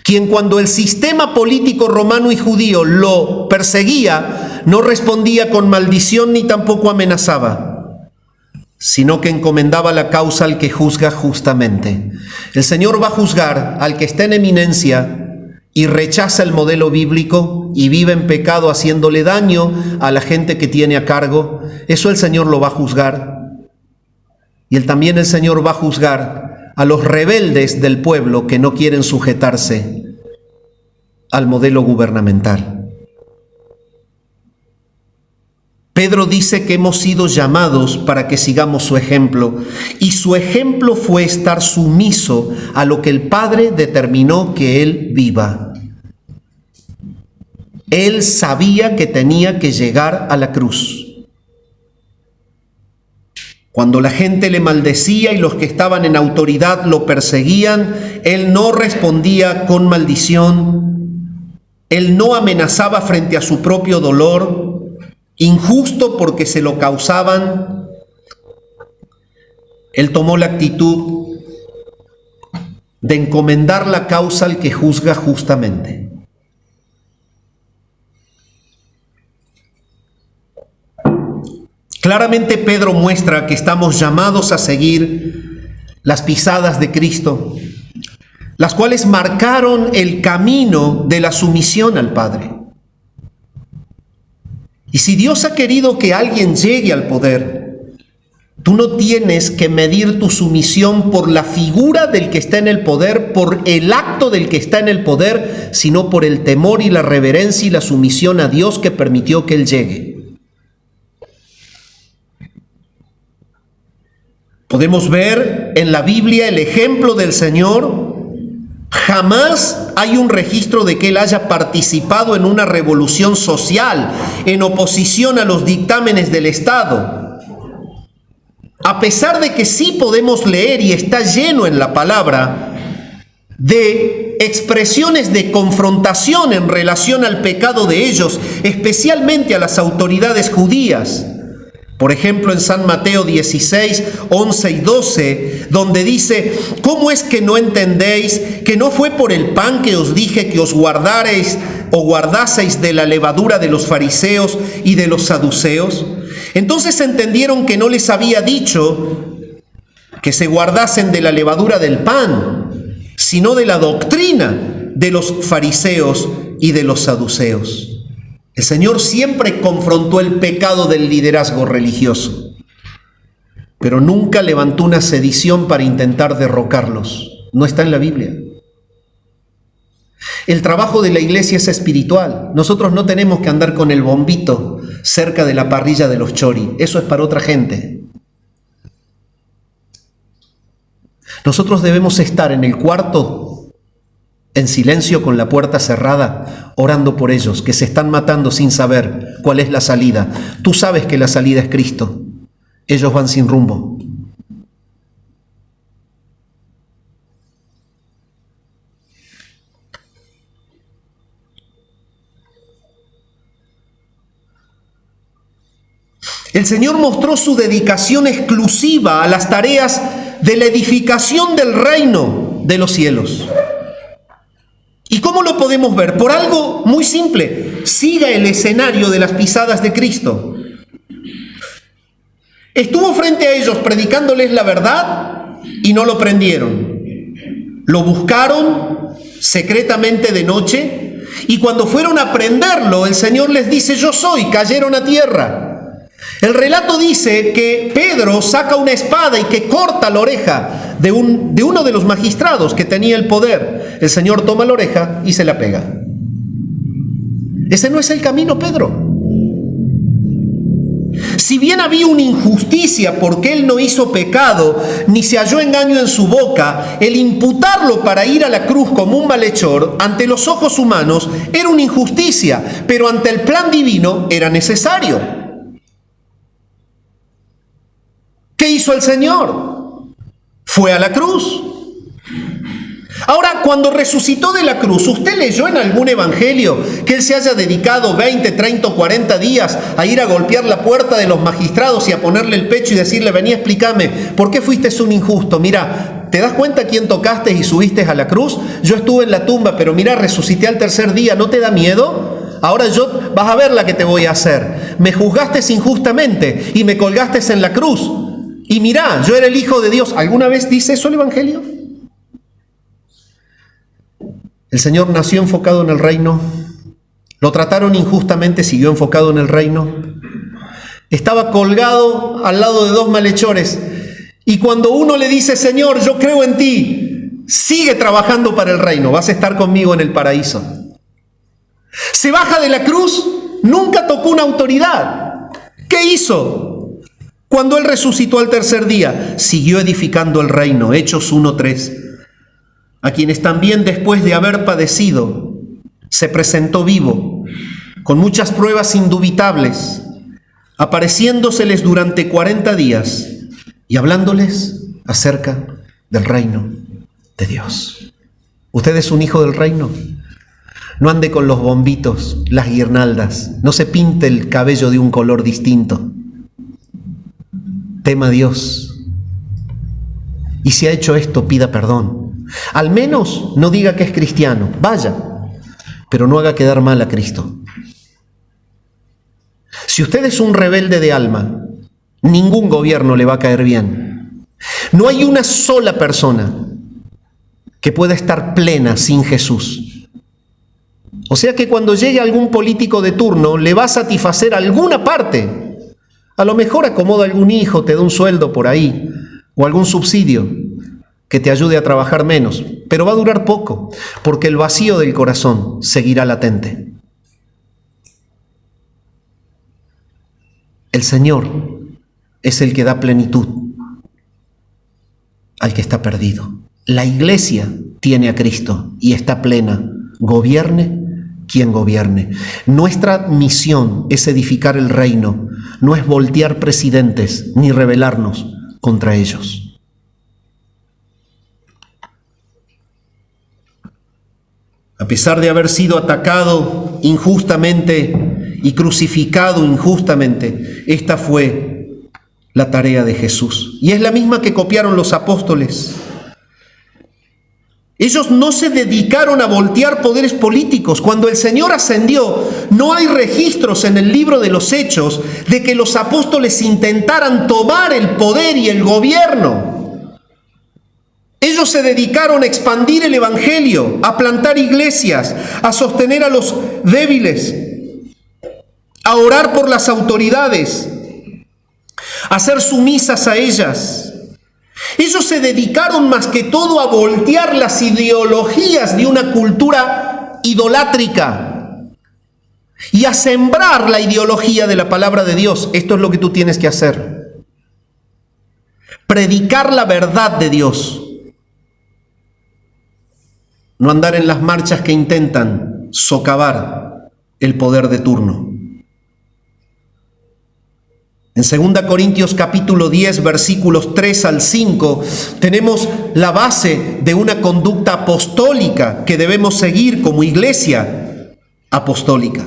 quien cuando el sistema político romano y judío lo perseguía, no respondía con maldición ni tampoco amenazaba, sino que encomendaba la causa al que juzga justamente. El Señor va a juzgar al que está en eminencia y rechaza el modelo bíblico y vive en pecado haciéndole daño a la gente que tiene a cargo. Eso el Señor lo va a juzgar. Y también el Señor va a juzgar a los rebeldes del pueblo que no quieren sujetarse al modelo gubernamental. Pedro dice que hemos sido llamados para que sigamos su ejemplo, y su ejemplo fue estar sumiso a lo que el Padre determinó que él viva. Él sabía que tenía que llegar a la cruz. Cuando la gente le maldecía y los que estaban en autoridad lo perseguían, él no respondía con maldición, él no amenazaba frente a su propio dolor, injusto porque se lo causaban. Él tomó la actitud de encomendar la causa al que juzga justamente. Claramente Pedro muestra que estamos llamados a seguir las pisadas de Cristo, las cuales marcaron el camino de la sumisión al Padre. Y si Dios ha querido que alguien llegue al poder, Tú no tienes que medir tu sumisión por la figura del que está en el poder, por el acto del que está en el poder, sino por el temor y la reverencia y la sumisión a Dios que permitió que Él llegue. Podemos ver en la Biblia el ejemplo del Señor. Jamás hay un registro de que Él haya participado en una revolución social, en oposición a los dictámenes del Estado. A pesar de que sí podemos leer, y está lleno en la palabra, de expresiones de confrontación en relación al pecado de ellos, especialmente a las autoridades judías. Por ejemplo, en San Mateo 16, 11 y 12, donde dice: ¿cómo es que no entendéis que no fue por el pan que os dije que os guardareis o guardaseis de la levadura de los fariseos y de los saduceos? Entonces entendieron que no les había dicho que se guardasen de la levadura del pan, sino de la doctrina de los fariseos y de los saduceos. El Señor siempre confrontó el pecado del liderazgo religioso, pero nunca levantó una sedición para intentar derrocarlos. No está en la Biblia. El trabajo de la iglesia es espiritual. Nosotros no tenemos que andar con el bombito cerca de la parrilla de los chori. Eso es para otra gente. Nosotros debemos estar en el cuarto, en silencio, con la puerta cerrada, orando por ellos que se están matando sin saber cuál es la salida. Tú sabes que la salida es Cristo. Ellos van sin rumbo. El Señor mostró su dedicación exclusiva a las tareas de la edificación del reino de los cielos. ¿Y cómo lo podemos ver? Por algo muy simple: siga el escenario de las pisadas de Cristo. Estuvo frente a ellos predicándoles la verdad y no lo prendieron. Lo buscaron secretamente de noche, y cuando fueron a prenderlo, el Señor les dice: yo soy. Cayeron a tierra. El relato dice que Pedro saca una espada y que corta la oreja de uno de los magistrados que tenía el poder. El Señor toma la oreja y se la pega. Ese no es el camino, Pedro. Si bien había una injusticia porque él no hizo pecado, ni se halló engaño en su boca, el imputarlo para ir a la cruz como un malhechor, ante los ojos humanos, era una injusticia, pero ante el plan divino era necesario. ¿Qué hizo el Señor? Fue a la cruz. Ahora, cuando resucitó de la cruz, ¿usted leyó en algún evangelio que Él se haya dedicado 20, 30 o 40 días a ir a golpear la puerta de los magistrados y a ponerle el pecho y decirle: vení, explícame, ¿por qué fuiste un injusto? Mira, ¿te das cuenta quién tocaste y subiste a la cruz? Yo estuve en la tumba, pero mira, resucité al tercer día. ¿No te da miedo? Ahora vas a ver la que te voy a hacer. Me juzgaste injustamente y me colgaste en la cruz. Y mirá, yo era el Hijo de Dios. ¿Alguna vez dice eso el Evangelio? El Señor nació enfocado en el reino. Lo trataron injustamente, siguió enfocado en el reino. Estaba colgado al lado de dos malhechores. Y cuando uno le dice: Señor, yo creo en ti, sigue trabajando para el reino, vas a estar conmigo en el paraíso. Se baja de la cruz, nunca tocó una autoridad. ¿Qué hizo? Cuando Él resucitó al tercer día, siguió edificando el reino. Hechos 1:3. A quienes también, después de haber padecido, se presentó vivo, con muchas pruebas indubitables, apareciéndoseles durante 40 días y hablándoles acerca del reino de Dios. ¿Usted es un hijo del reino? No ande con los bombitos, las guirnaldas, no se pinte el cabello de un color distinto. Tema a Dios. Y si ha hecho esto, pida perdón. Al menos no diga que es cristiano. Vaya, pero no haga quedar mal a Cristo. Si usted es un rebelde de alma, ningún gobierno le va a caer bien. No hay una sola persona que pueda estar plena sin Jesús. O sea que cuando llegue algún político de turno, le va a satisfacer alguna parte, A lo mejor acomoda algún hijo, te da un sueldo por ahí, o algún subsidio que te ayude a trabajar menos, pero va a durar poco, porque el vacío del corazón seguirá latente. El Señor es el que da plenitud al que está perdido. La iglesia tiene a Cristo y está plena, gobierne quien gobierne. Nuestra misión es edificar el reino, no es voltear presidentes ni rebelarnos contra ellos. A pesar de haber sido atacado injustamente y crucificado injustamente, esta fue la tarea de Jesús. Y es la misma que copiaron los apóstoles. Ellos no se dedicaron a voltear poderes políticos. Cuando el Señor ascendió, no hay registros en el libro de los Hechos de que los apóstoles intentaran tomar el poder y el gobierno. Ellos se dedicaron a expandir el evangelio, a plantar iglesias, a sostener a los débiles, a orar por las autoridades, a ser sumisas a ellas. Ellos se dedicaron más que todo a voltear las ideologías de una cultura idolátrica y a sembrar la ideología de la palabra de Dios. Esto es lo que tú tienes que hacer. Predicar la verdad de Dios. No andar en las marchas que intentan socavar el poder de turno. En 2 Corintios capítulo 10, versículos 3 al 5, tenemos la base de una conducta apostólica que debemos seguir como iglesia apostólica.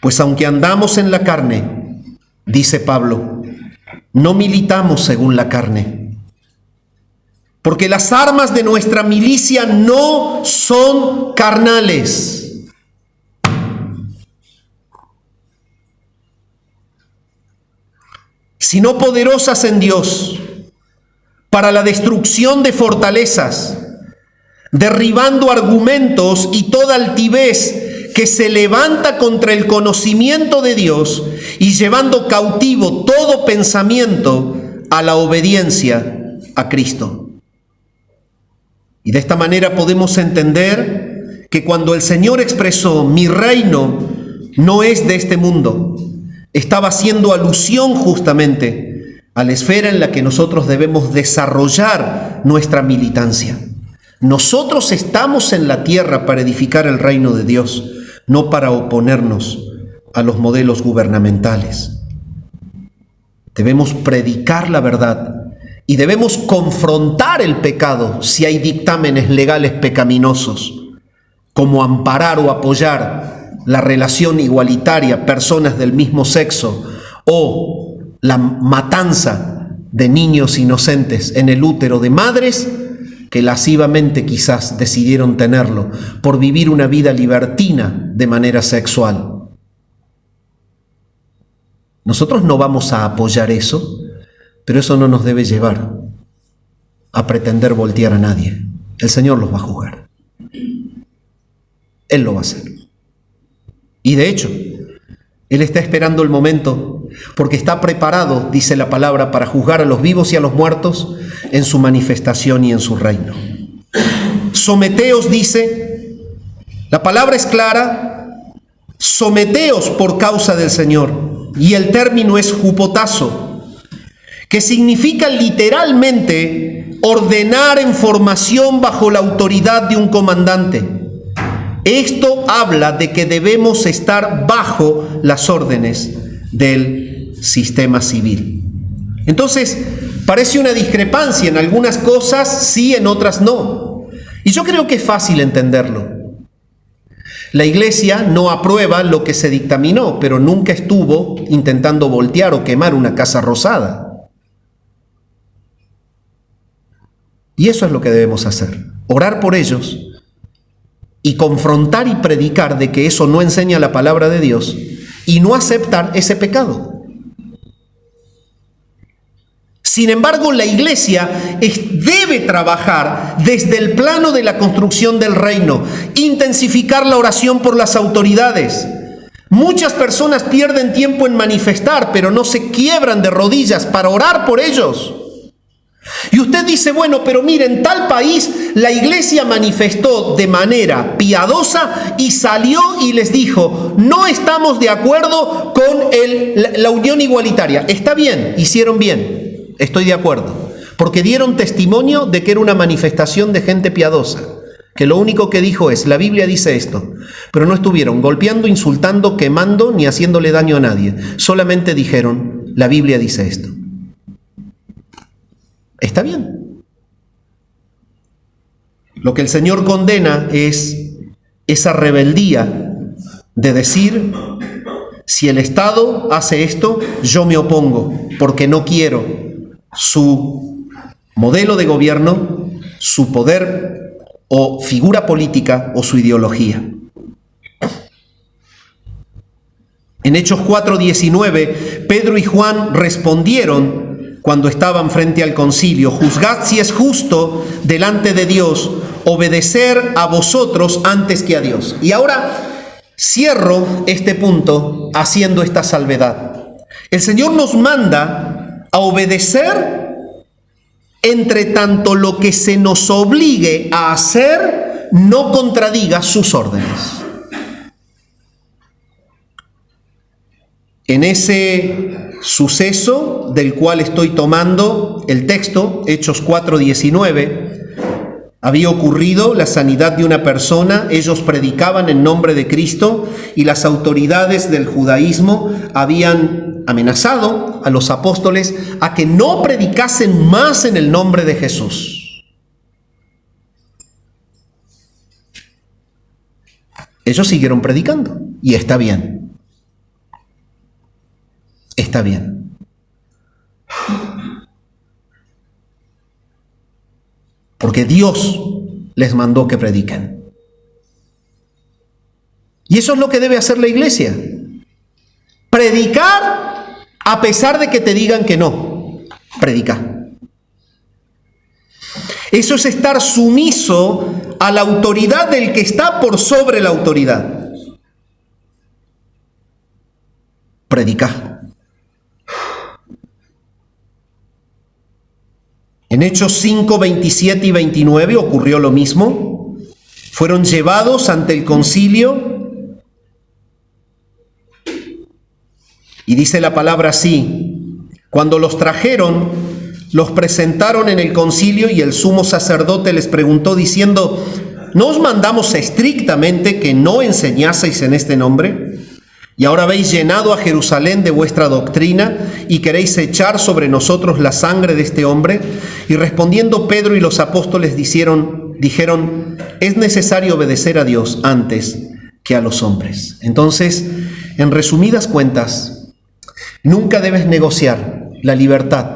Pues aunque andamos en la carne, dice Pablo, no militamos según la carne. Porque las armas de nuestra milicia no son carnales, sino poderosas en Dios para la destrucción de fortalezas, derribando argumentos y toda altivez que se levanta contra el conocimiento de Dios y llevando cautivo todo pensamiento a la obediencia a Cristo. Y de esta manera podemos entender que cuando el Señor expresó, mi reino no es de este mundo, estaba haciendo alusión justamente a la esfera en la que nosotros debemos desarrollar nuestra militancia. Nosotros estamos en la tierra para edificar el reino de Dios, no para oponernos a los modelos gubernamentales. Debemos predicar la verdad y debemos confrontar el pecado si hay dictámenes legales pecaminosos, como amparar o apoyar la relación igualitaria, personas del mismo sexo, o la matanza de niños inocentes en el útero de madres que lascivamente quizás decidieron tenerlo por vivir una vida libertina de manera sexual. Nosotros no vamos a apoyar eso, pero eso no nos debe llevar a pretender voltear a nadie. El Señor los va a juzgar. Él lo va a hacer. Y de hecho, Él está esperando el momento, porque está preparado, dice la palabra, para juzgar a los vivos y a los muertos en su manifestación y en su reino. Someteos, dice, la palabra es clara, someteos por causa del Señor. Y el término es hupotazo, que significa literalmente ordenar en formación bajo la autoridad de un comandante. Esto habla de que debemos estar bajo las órdenes del sistema civil. Entonces, parece una discrepancia. En algunas cosas sí, en otras no. Y yo creo que es fácil entenderlo. La iglesia no aprueba lo que se dictaminó, pero nunca estuvo intentando voltear o quemar una casa rosada. Y eso es lo que debemos hacer. Orar por ellos y confrontar y predicar de que eso no enseña la palabra de Dios y no aceptar ese pecado. Sin embargo, la iglesia debe trabajar desde el plano de la construcción del reino, intensificar la oración por las autoridades, Muchas personas pierden tiempo en manifestar, pero no se quiebran de rodillas para orar por ellos. Y usted dice, bueno, pero mire, en tal país la iglesia manifestó de manera piadosa y salió y les dijo, no estamos de acuerdo con la unión igualitaria. Está bien, hicieron bien, estoy de acuerdo, porque dieron testimonio de que era una manifestación de gente piadosa, que lo único que dijo es, la Biblia dice esto, pero no estuvieron golpeando, insultando, quemando, ni haciéndole daño a nadie. Solamente dijeron, la Biblia dice esto. Está bien. Lo que el Señor condena es esa rebeldía de decir, si el Estado hace esto, yo me opongo, porque no quiero su modelo de gobierno, su poder o figura política o su ideología. En Hechos 4:19, Pedro y Juan respondieron cuando estaban frente al concilio, juzgad si es justo delante de Dios obedecer a vosotros antes que a Dios. Y ahora cierro este punto haciendo esta salvedad. El Señor nos manda a obedecer entre tanto lo que se nos obligue a hacer no contradiga sus órdenes. En ese suceso del cual estoy tomando el texto, Hechos 4:19, había ocurrido la sanidad de una persona, ellos predicaban en nombre de Cristo y las autoridades del judaísmo habían amenazado a los apóstoles a que no predicasen más en el nombre de Jesús. Ellos siguieron predicando y está bien. Está bien. Porque Dios les mandó que prediquen. Y eso es lo que debe hacer la iglesia. Predicar a pesar de que te digan que no. Predicar. Eso es estar sumiso a la autoridad del que está por sobre la autoridad. Predicar. En Hechos 5, 27 y 29 ocurrió lo mismo. Fueron llevados ante el concilio y dice la palabra así: cuando los trajeron, los presentaron en el concilio y el sumo sacerdote les preguntó diciendo: ¿no os mandamos estrictamente que no enseñaseis en este nombre? Y ahora habéis llenado a Jerusalén de vuestra doctrina y queréis echar sobre nosotros la sangre de este hombre. Y respondiendo Pedro y los apóstoles dijeron, es necesario obedecer a Dios antes que a los hombres. Entonces, en resumidas cuentas, nunca debes negociar la libertad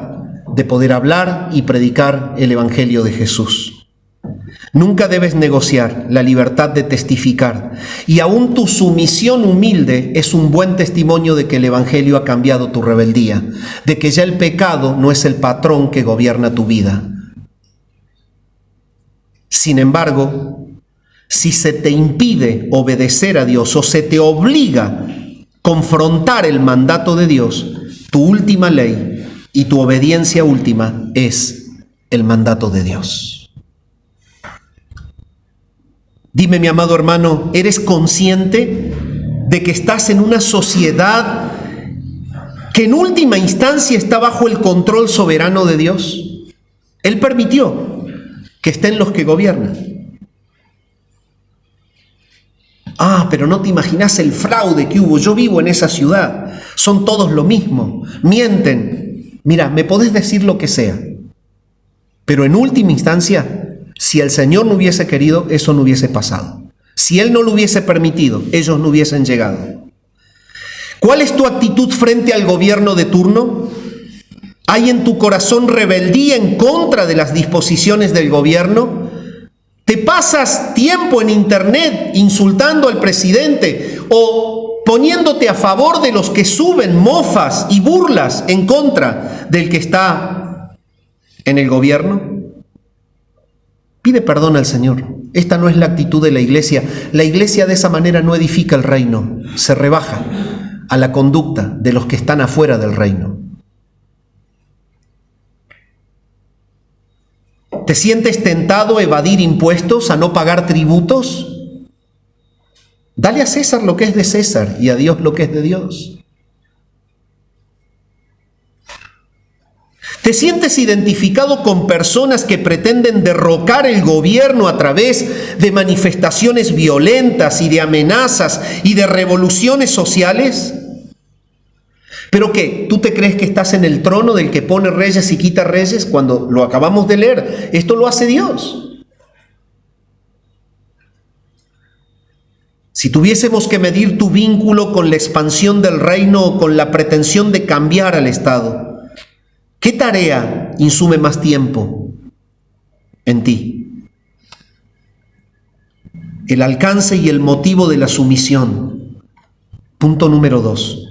de poder hablar y predicar el Evangelio de Jesús. Nunca debes negociar la libertad de testificar, y aún tu sumisión humilde es un buen testimonio de que el Evangelio ha cambiado tu rebeldía, de que ya el pecado no es el patrón que gobierna tu vida. Sin embargo, si se te impide obedecer a Dios o se te obliga a confrontar el mandato de Dios, tu última ley y tu obediencia última es el mandato de Dios. Dime, mi amado hermano, ¿eres consciente de que estás en una sociedad que en última instancia está bajo el control soberano de Dios? Él permitió que estén los que gobiernan. Pero no te imaginas el fraude que hubo. Yo vivo en esa ciudad. Son todos lo mismo. Mienten. Mira, me podés decir lo que sea. Pero en última instancia, si el Señor no hubiese querido, eso no hubiese pasado. Si Él no lo hubiese permitido, ellos no hubiesen llegado. ¿Cuál es tu actitud frente al gobierno de turno? ¿Hay en tu corazón rebeldía en contra de las disposiciones del gobierno? ¿Te pasas tiempo en internet insultando al presidente o poniéndote a favor de los que suben mofas y burlas en contra del que está en el gobierno? Pide perdón al Señor. Esta no es la actitud de la iglesia. La iglesia de esa manera no edifica el reino, se rebaja a la conducta de los que están afuera del reino. ¿Te sientes tentado a evadir impuestos, a no pagar tributos? Dale a César lo que es de César y a Dios lo que es de Dios. ¿Te sientes identificado con personas que pretenden derrocar el gobierno a través de manifestaciones violentas y de amenazas y de revoluciones sociales? ¿Pero qué? ¿Tú te crees que estás en el trono del que pone reyes y quita reyes? Cuando lo acabamos de leer, esto lo hace Dios. Si tuviésemos que medir tu vínculo con la expansión del reino o con la pretensión de cambiar al Estado, ¿qué tarea insume más tiempo en ti? El alcance y el motivo de la sumisión. Punto número 2.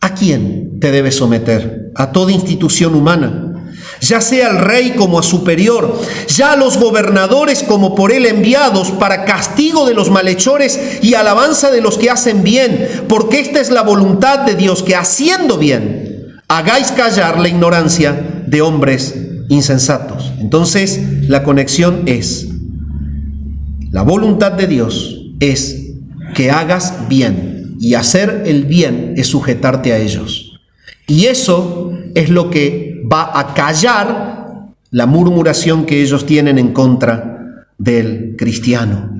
¿A quién te debes someter? A toda institución humana, ya sea al rey como a superior, ya a los gobernadores como por él enviados para castigo de los malhechores y alabanza de los que hacen bien, porque esta es la voluntad de Dios, que haciendo bien hagáis callar la ignorancia de hombres insensatos. Entonces, la conexión es, la voluntad de Dios es que hagas bien, y hacer el bien es sujetarte a ellos. Y eso es lo que va a callar la murmuración que ellos tienen en contra del cristiano.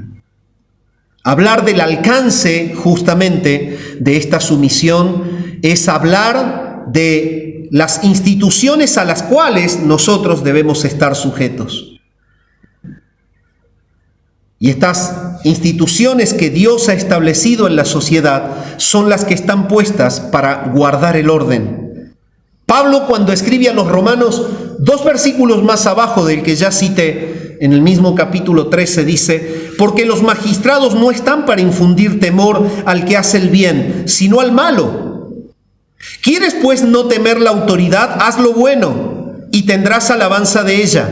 Hablar del alcance justamente de esta sumisión es hablar de las instituciones a las cuales nosotros debemos estar sujetos. Y estas instituciones que Dios ha establecido en la sociedad son las que están puestas para guardar el orden. Pablo, cuando escribe a los romanos, 2 versículos más abajo del que ya cité, en el mismo capítulo 13, dice: porque los magistrados no están para infundir temor al que hace el bien, sino al malo. ¿Quieres pues no temer la autoridad? Haz lo bueno y tendrás alabanza de ella,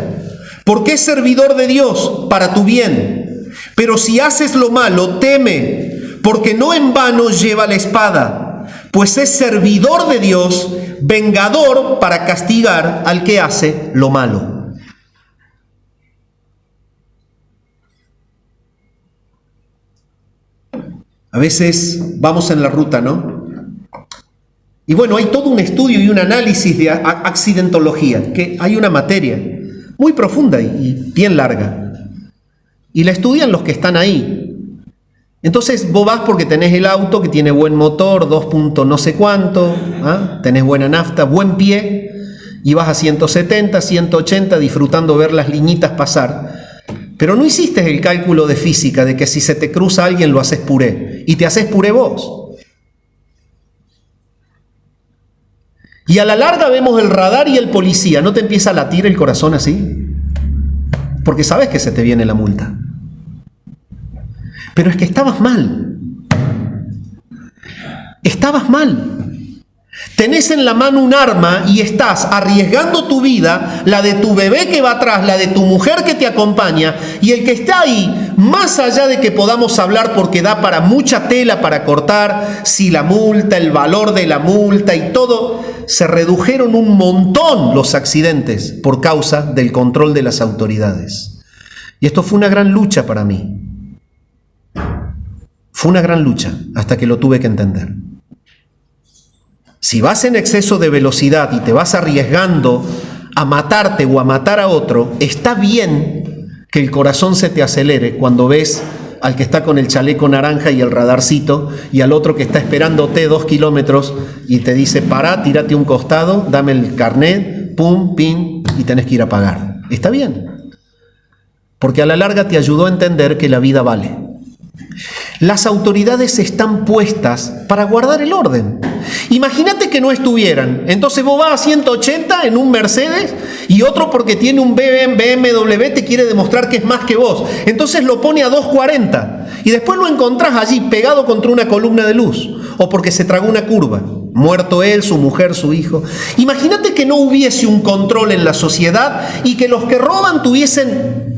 porque es servidor de Dios para tu bien. Pero si haces lo malo, teme, porque no en vano lleva la espada, pues es servidor de Dios, vengador para castigar al que hace lo malo. A veces vamos en la ruta, ¿no? Y bueno, hay todo un estudio y un análisis de accidentología, que hay una materia muy profunda y bien larga. Y la estudian los que están ahí. Entonces vos vas porque tenés el auto que tiene buen motor, 2 puntos no sé cuánto, tenés buena nafta, buen pie, y vas a 170, 180 disfrutando ver las liñitas pasar. Pero no hiciste el cálculo de física de que si se te cruza alguien lo haces puré, y te haces puré vos. Y a la larga vemos el radar y el policía. ¿No te empieza a latir el corazón así? Porque sabes que se te viene la multa. Pero es que estabas mal. Estabas mal. Tenés en la mano un arma y estás arriesgando tu vida, la de tu bebé que va atrás, la de tu mujer que te acompaña, y el que está ahí, más allá de que podamos hablar porque da para mucha tela para cortar, si la multa, el valor de la multa y todo, se redujeron un montón los accidentes por causa del control de las autoridades. Y esto fue una gran lucha para mí. Fue una gran lucha hasta que lo tuve que entender. Si vas en exceso de velocidad y te vas arriesgando a matarte o a matar a otro, está bien que el corazón se te acelere cuando ves al que está con el chaleco naranja y el radarcito y al otro que está esperándote 2 kilómetros y te dice: pará, tírate un costado, dame el carnet, pum, pin, y tenés que ir a pagar. Está bien, porque a la larga te ayudó a entender que la vida vale. Las autoridades están puestas para guardar el orden. Imagínate que no estuvieran. Entonces vos vas a 180 en un Mercedes y otro, porque tiene un BMW, te quiere demostrar que es más que vos. Entonces lo pone a 240 y después lo encontrás allí pegado contra una columna de luz, o porque se tragó una curva. Muerto él, su mujer, su hijo. Imagínate que no hubiese un control en la sociedad y que los que roban tuviesen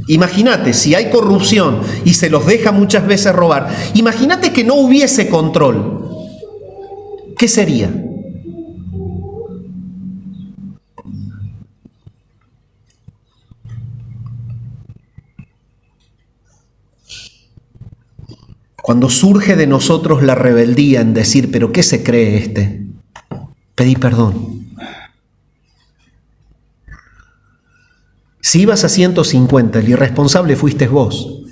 Imagínate, si hay corrupción y se los deja muchas veces robar, imagínate que no hubiese control. ¿Qué sería? Cuando surge de nosotros la rebeldía en decir, ¿pero qué se cree este? Pedí perdón. Si ibas a 150, el irresponsable fuiste vos.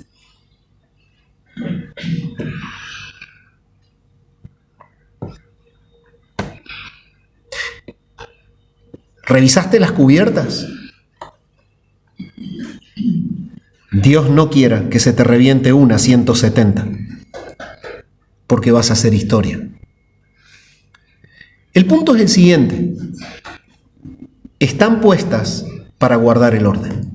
¿Revisaste las cubiertas? Dios no quiera que se te reviente una 170, porque vas a hacer historia. El punto es el siguiente: están puestas para guardar el orden.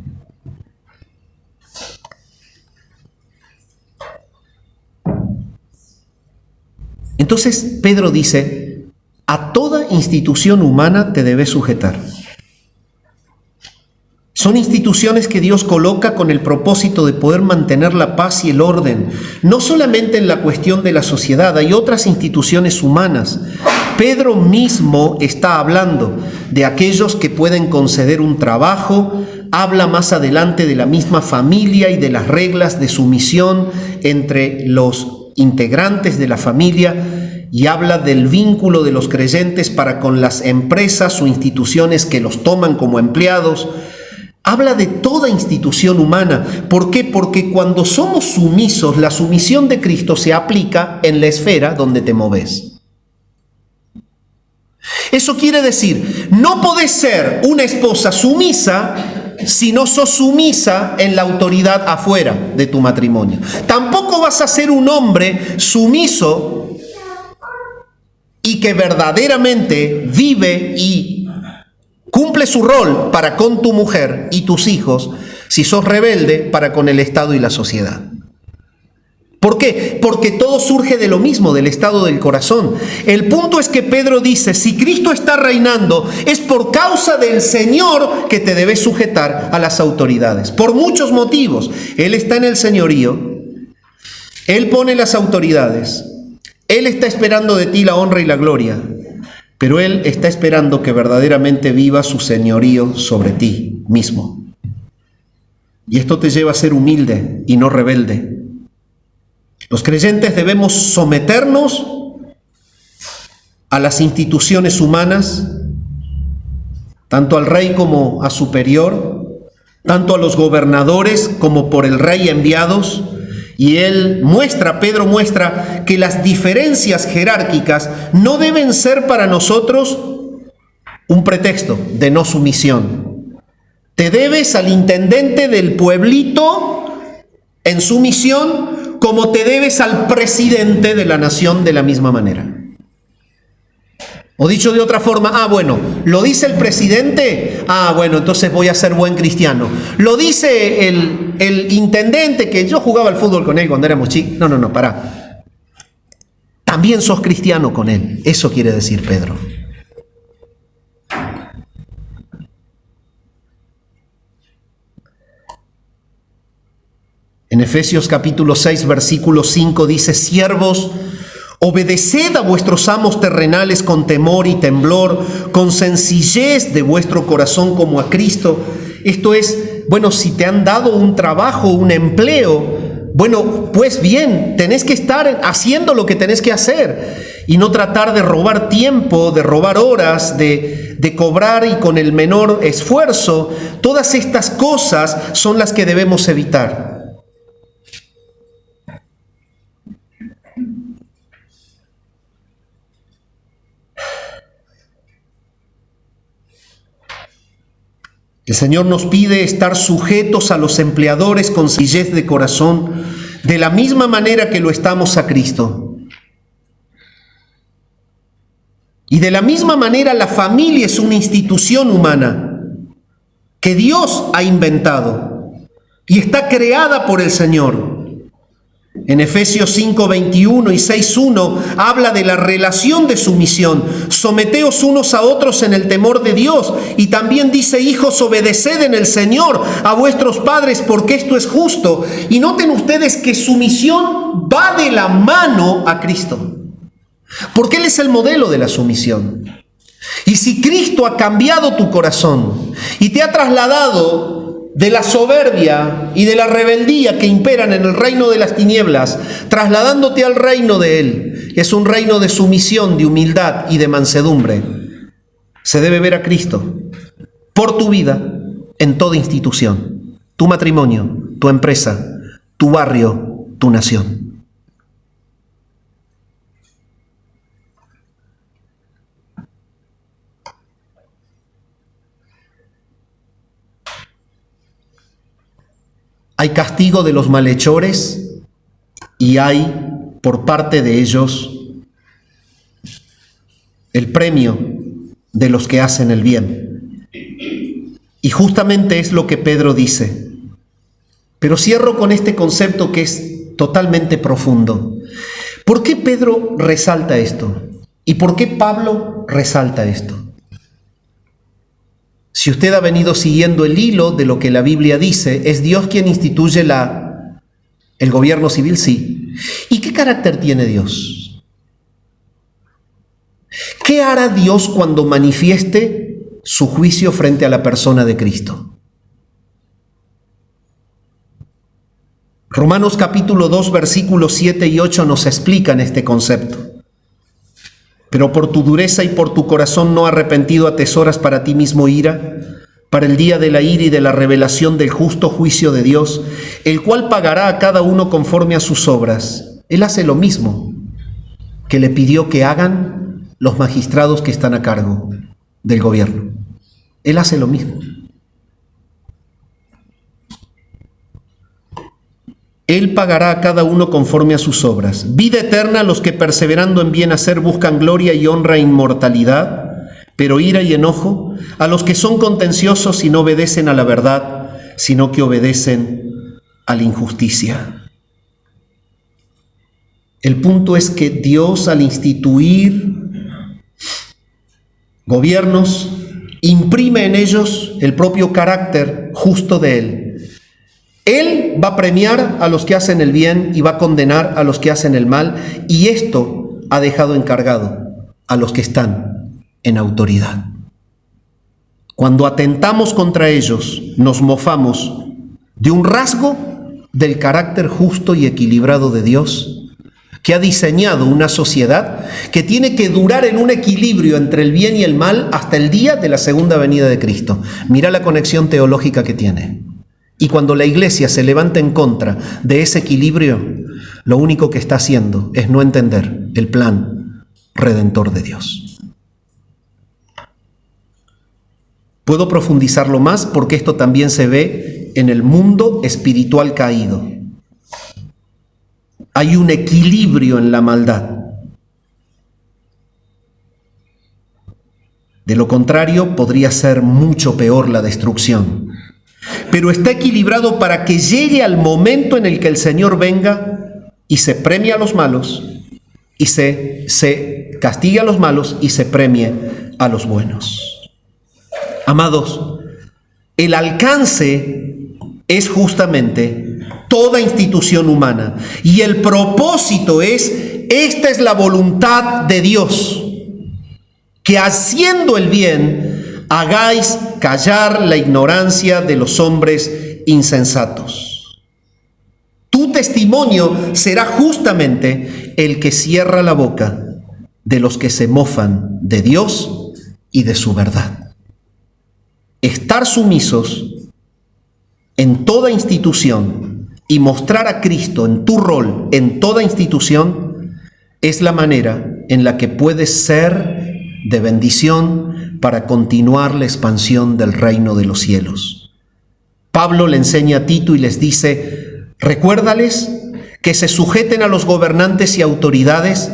Entonces Pedro dice, a toda institución humana te debes sujetar. Son instituciones que Dios coloca con el propósito de poder mantener la paz y el orden, no solamente en la cuestión de la sociedad, hay otras instituciones humanas. Pedro mismo está hablando de aquellos que pueden conceder un trabajo, habla más adelante de la misma familia y de las reglas de sumisión entre los integrantes de la familia, y habla del vínculo de los creyentes para con las empresas o instituciones que los toman como empleados. Habla de toda institución humana. ¿Por qué? Porque cuando somos sumisos, la sumisión de Cristo se aplica en la esfera donde te moves. Eso quiere decir, no podés ser una esposa sumisa si no sos sumisa en la autoridad afuera de tu matrimonio. Tampoco vas a ser un hombre sumiso y que verdaderamente vive y cumple su rol para con tu mujer y tus hijos si sos rebelde para con el Estado y la sociedad. ¿Por qué? Porque todo surge de lo mismo, del estado del corazón. El punto es que Pedro dice, si Cristo está reinando, es por causa del Señor que te debes sujetar a las autoridades. Por muchos motivos. Él está en el señorío, Él pone las autoridades, Él está esperando de ti la honra y la gloria, pero Él está esperando que verdaderamente viva su señorío sobre ti mismo. Y esto te lleva a ser humilde y no rebelde. Los creyentes debemos someternos a las instituciones humanas, tanto al rey como a superior, tanto a los gobernadores como por el rey enviados. Y Pedro muestra que las diferencias jerárquicas no deben ser para nosotros un pretexto de no sumisión. Te debes al intendente del pueblito en sumisión, como te debes al presidente de la nación de la misma manera. O dicho de otra forma, bueno, ¿lo dice el presidente? Bueno, entonces voy a ser buen cristiano. ¿Lo dice el intendente, que yo jugaba al fútbol con él cuando éramos chicos? No, pará. También sos cristiano con él. Eso quiere decir Pedro. En Efesios capítulo 6, versículo 5 dice, siervos, obedeced a vuestros amos terrenales con temor y temblor, con sencillez de vuestro corazón como a Cristo. Esto es, si te han dado un trabajo, un empleo, pues bien, tenés que estar haciendo lo que tenés que hacer y no tratar de robar tiempo, de robar horas, de cobrar y con el menor esfuerzo. Todas estas cosas son las que debemos evitar. El Señor nos pide estar sujetos a los empleadores con sencillez de corazón, de la misma manera que lo estamos a Cristo. Y de la misma manera la familia es una institución humana que Dios ha inventado y está creada por el Señor. En Efesios 5:21 y 6:1 habla de la relación de sumisión. Someteos unos a otros en el temor de Dios. Y también dice: hijos, obedeced en el Señor a vuestros padres, porque esto es justo. Y noten ustedes que sumisión va de la mano a Cristo, porque Él es el modelo de la sumisión. Y si Cristo ha cambiado tu corazón y te ha trasladado de la soberbia y de la rebeldía que imperan en el reino de las tinieblas, trasladándote al reino de Él, es un reino de sumisión, de humildad y de mansedumbre, se debe ver a Cristo por tu vida en toda institución, tu matrimonio, tu empresa, tu barrio, tu nación. Hay castigo de los malhechores y hay por parte de ellos el premio de los que hacen el bien. Y justamente es lo que Pedro dice. Pero cierro con este concepto que es totalmente profundo. ¿Por qué Pedro resalta esto? ¿Y por qué Pablo resalta esto? Si usted ha venido siguiendo el hilo de lo que la Biblia dice, ¿es Dios quien instituye el gobierno civil? Sí. ¿Y qué carácter tiene Dios? ¿Qué hará Dios cuando manifieste su juicio frente a la persona de Cristo? Romanos capítulo 2, versículos 7 y 8 nos explican este concepto. Pero por tu dureza y por tu corazón no arrepentido atesoras para ti mismo ira, para el día de la ira y de la revelación del justo juicio de Dios, el cual pagará a cada uno conforme a sus obras. Él hace lo mismo que le pidió que hagan los magistrados que están a cargo del gobierno. Él hace lo mismo. Él pagará a cada uno conforme a sus obras. Vida eterna a los que perseverando en bien hacer buscan gloria y honra e inmortalidad, pero ira y enojo a los que son contenciosos y no obedecen a la verdad, sino que obedecen a la injusticia. El punto es que Dios, al instituir gobiernos, imprime en ellos el propio carácter justo de Él. Él va a premiar a los que hacen el bien y va a condenar a los que hacen el mal, y esto ha dejado encargado a los que están en autoridad. Cuando atentamos contra ellos, nos mofamos de un rasgo del carácter justo y equilibrado de Dios, que ha diseñado una sociedad que tiene que durar en un equilibrio entre el bien y el mal hasta el día de la segunda venida de Cristo. Mira la conexión teológica que tiene. Y cuando la iglesia se levanta en contra de ese equilibrio, lo único que está haciendo es no entender el plan redentor de Dios. Puedo profundizarlo más porque esto también se ve en el mundo espiritual caído. Hay un equilibrio en la maldad. De lo contrario, podría ser mucho peor la destrucción. Pero está equilibrado para que llegue al momento en el que el Señor venga y se premie a los malos, y se castigue a los malos y se premie a los buenos. Amados, el alcance es justamente toda institución humana, y el propósito es: esta es la voluntad de Dios, que haciendo el bien hagáis callar la ignorancia de los hombres insensatos. Tu testimonio será justamente el que cierra la boca de los que se mofan de Dios y de su verdad. Estar sumisos en toda institución y mostrar a Cristo en tu rol en toda institución es la manera en la que puedes ser de bendición para continuar la expansión del reino de los cielos. Pablo le enseña a Tito y les dice: recuérdales que se sujeten a los gobernantes y autoridades,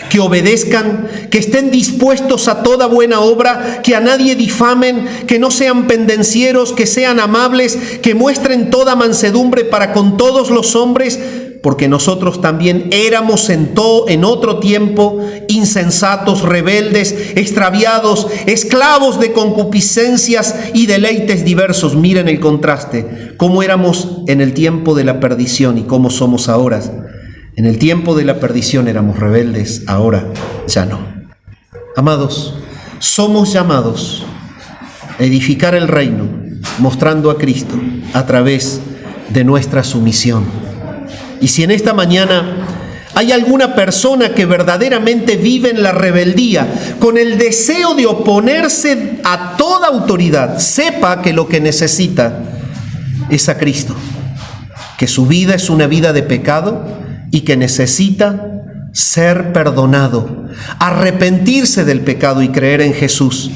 que obedezcan, que estén dispuestos a toda buena obra, que a nadie difamen, que no sean pendencieros, que sean amables, que muestren toda mansedumbre para con todos los hombres, porque nosotros también éramos en otro tiempo insensatos, rebeldes, extraviados, esclavos de concupiscencias y deleites diversos. Miren el contraste, cómo éramos en el tiempo de la perdición y cómo somos ahora. En el tiempo de la perdición éramos rebeldes, ahora ya no. Amados, somos llamados a edificar el reino, mostrando a Cristo a través de nuestra sumisión. Y si en esta mañana hay alguna persona que verdaderamente vive en la rebeldía, con el deseo de oponerse a toda autoridad, sepa que lo que necesita es a Cristo, que su vida es una vida de pecado y que necesita ser perdonado, arrepentirse del pecado y creer en Jesús.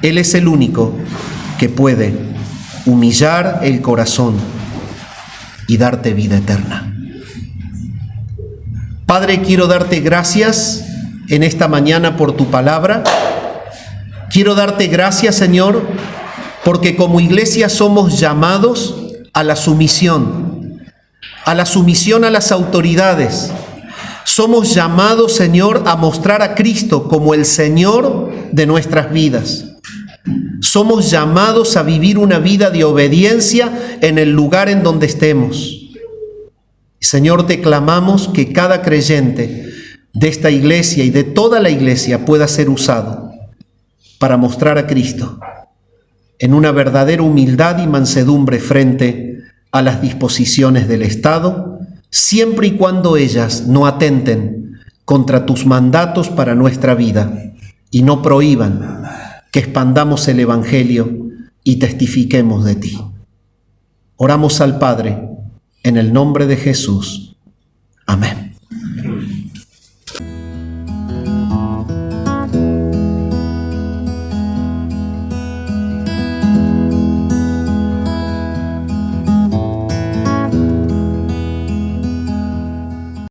Él es el único que puede humillar el corazón y darte vida eterna. Padre, quiero darte gracias en esta mañana por tu palabra. Quiero darte gracias, Señor, porque como iglesia somos llamados a la sumisión a las autoridades. Somos llamados, Señor, a mostrar a Cristo como el Señor de nuestras vidas. Somos llamados a vivir una vida de obediencia en el lugar en donde estemos. Señor, te clamamos que cada creyente de esta iglesia y de toda la iglesia pueda ser usado para mostrar a Cristo en una verdadera humildad y mansedumbre frente a las disposiciones del Estado, siempre y cuando ellas no atenten contra tus mandatos para nuestra vida y no prohíban que expandamos el Evangelio y testifiquemos de ti. Oramos al Padre en el nombre de Jesús. Amén.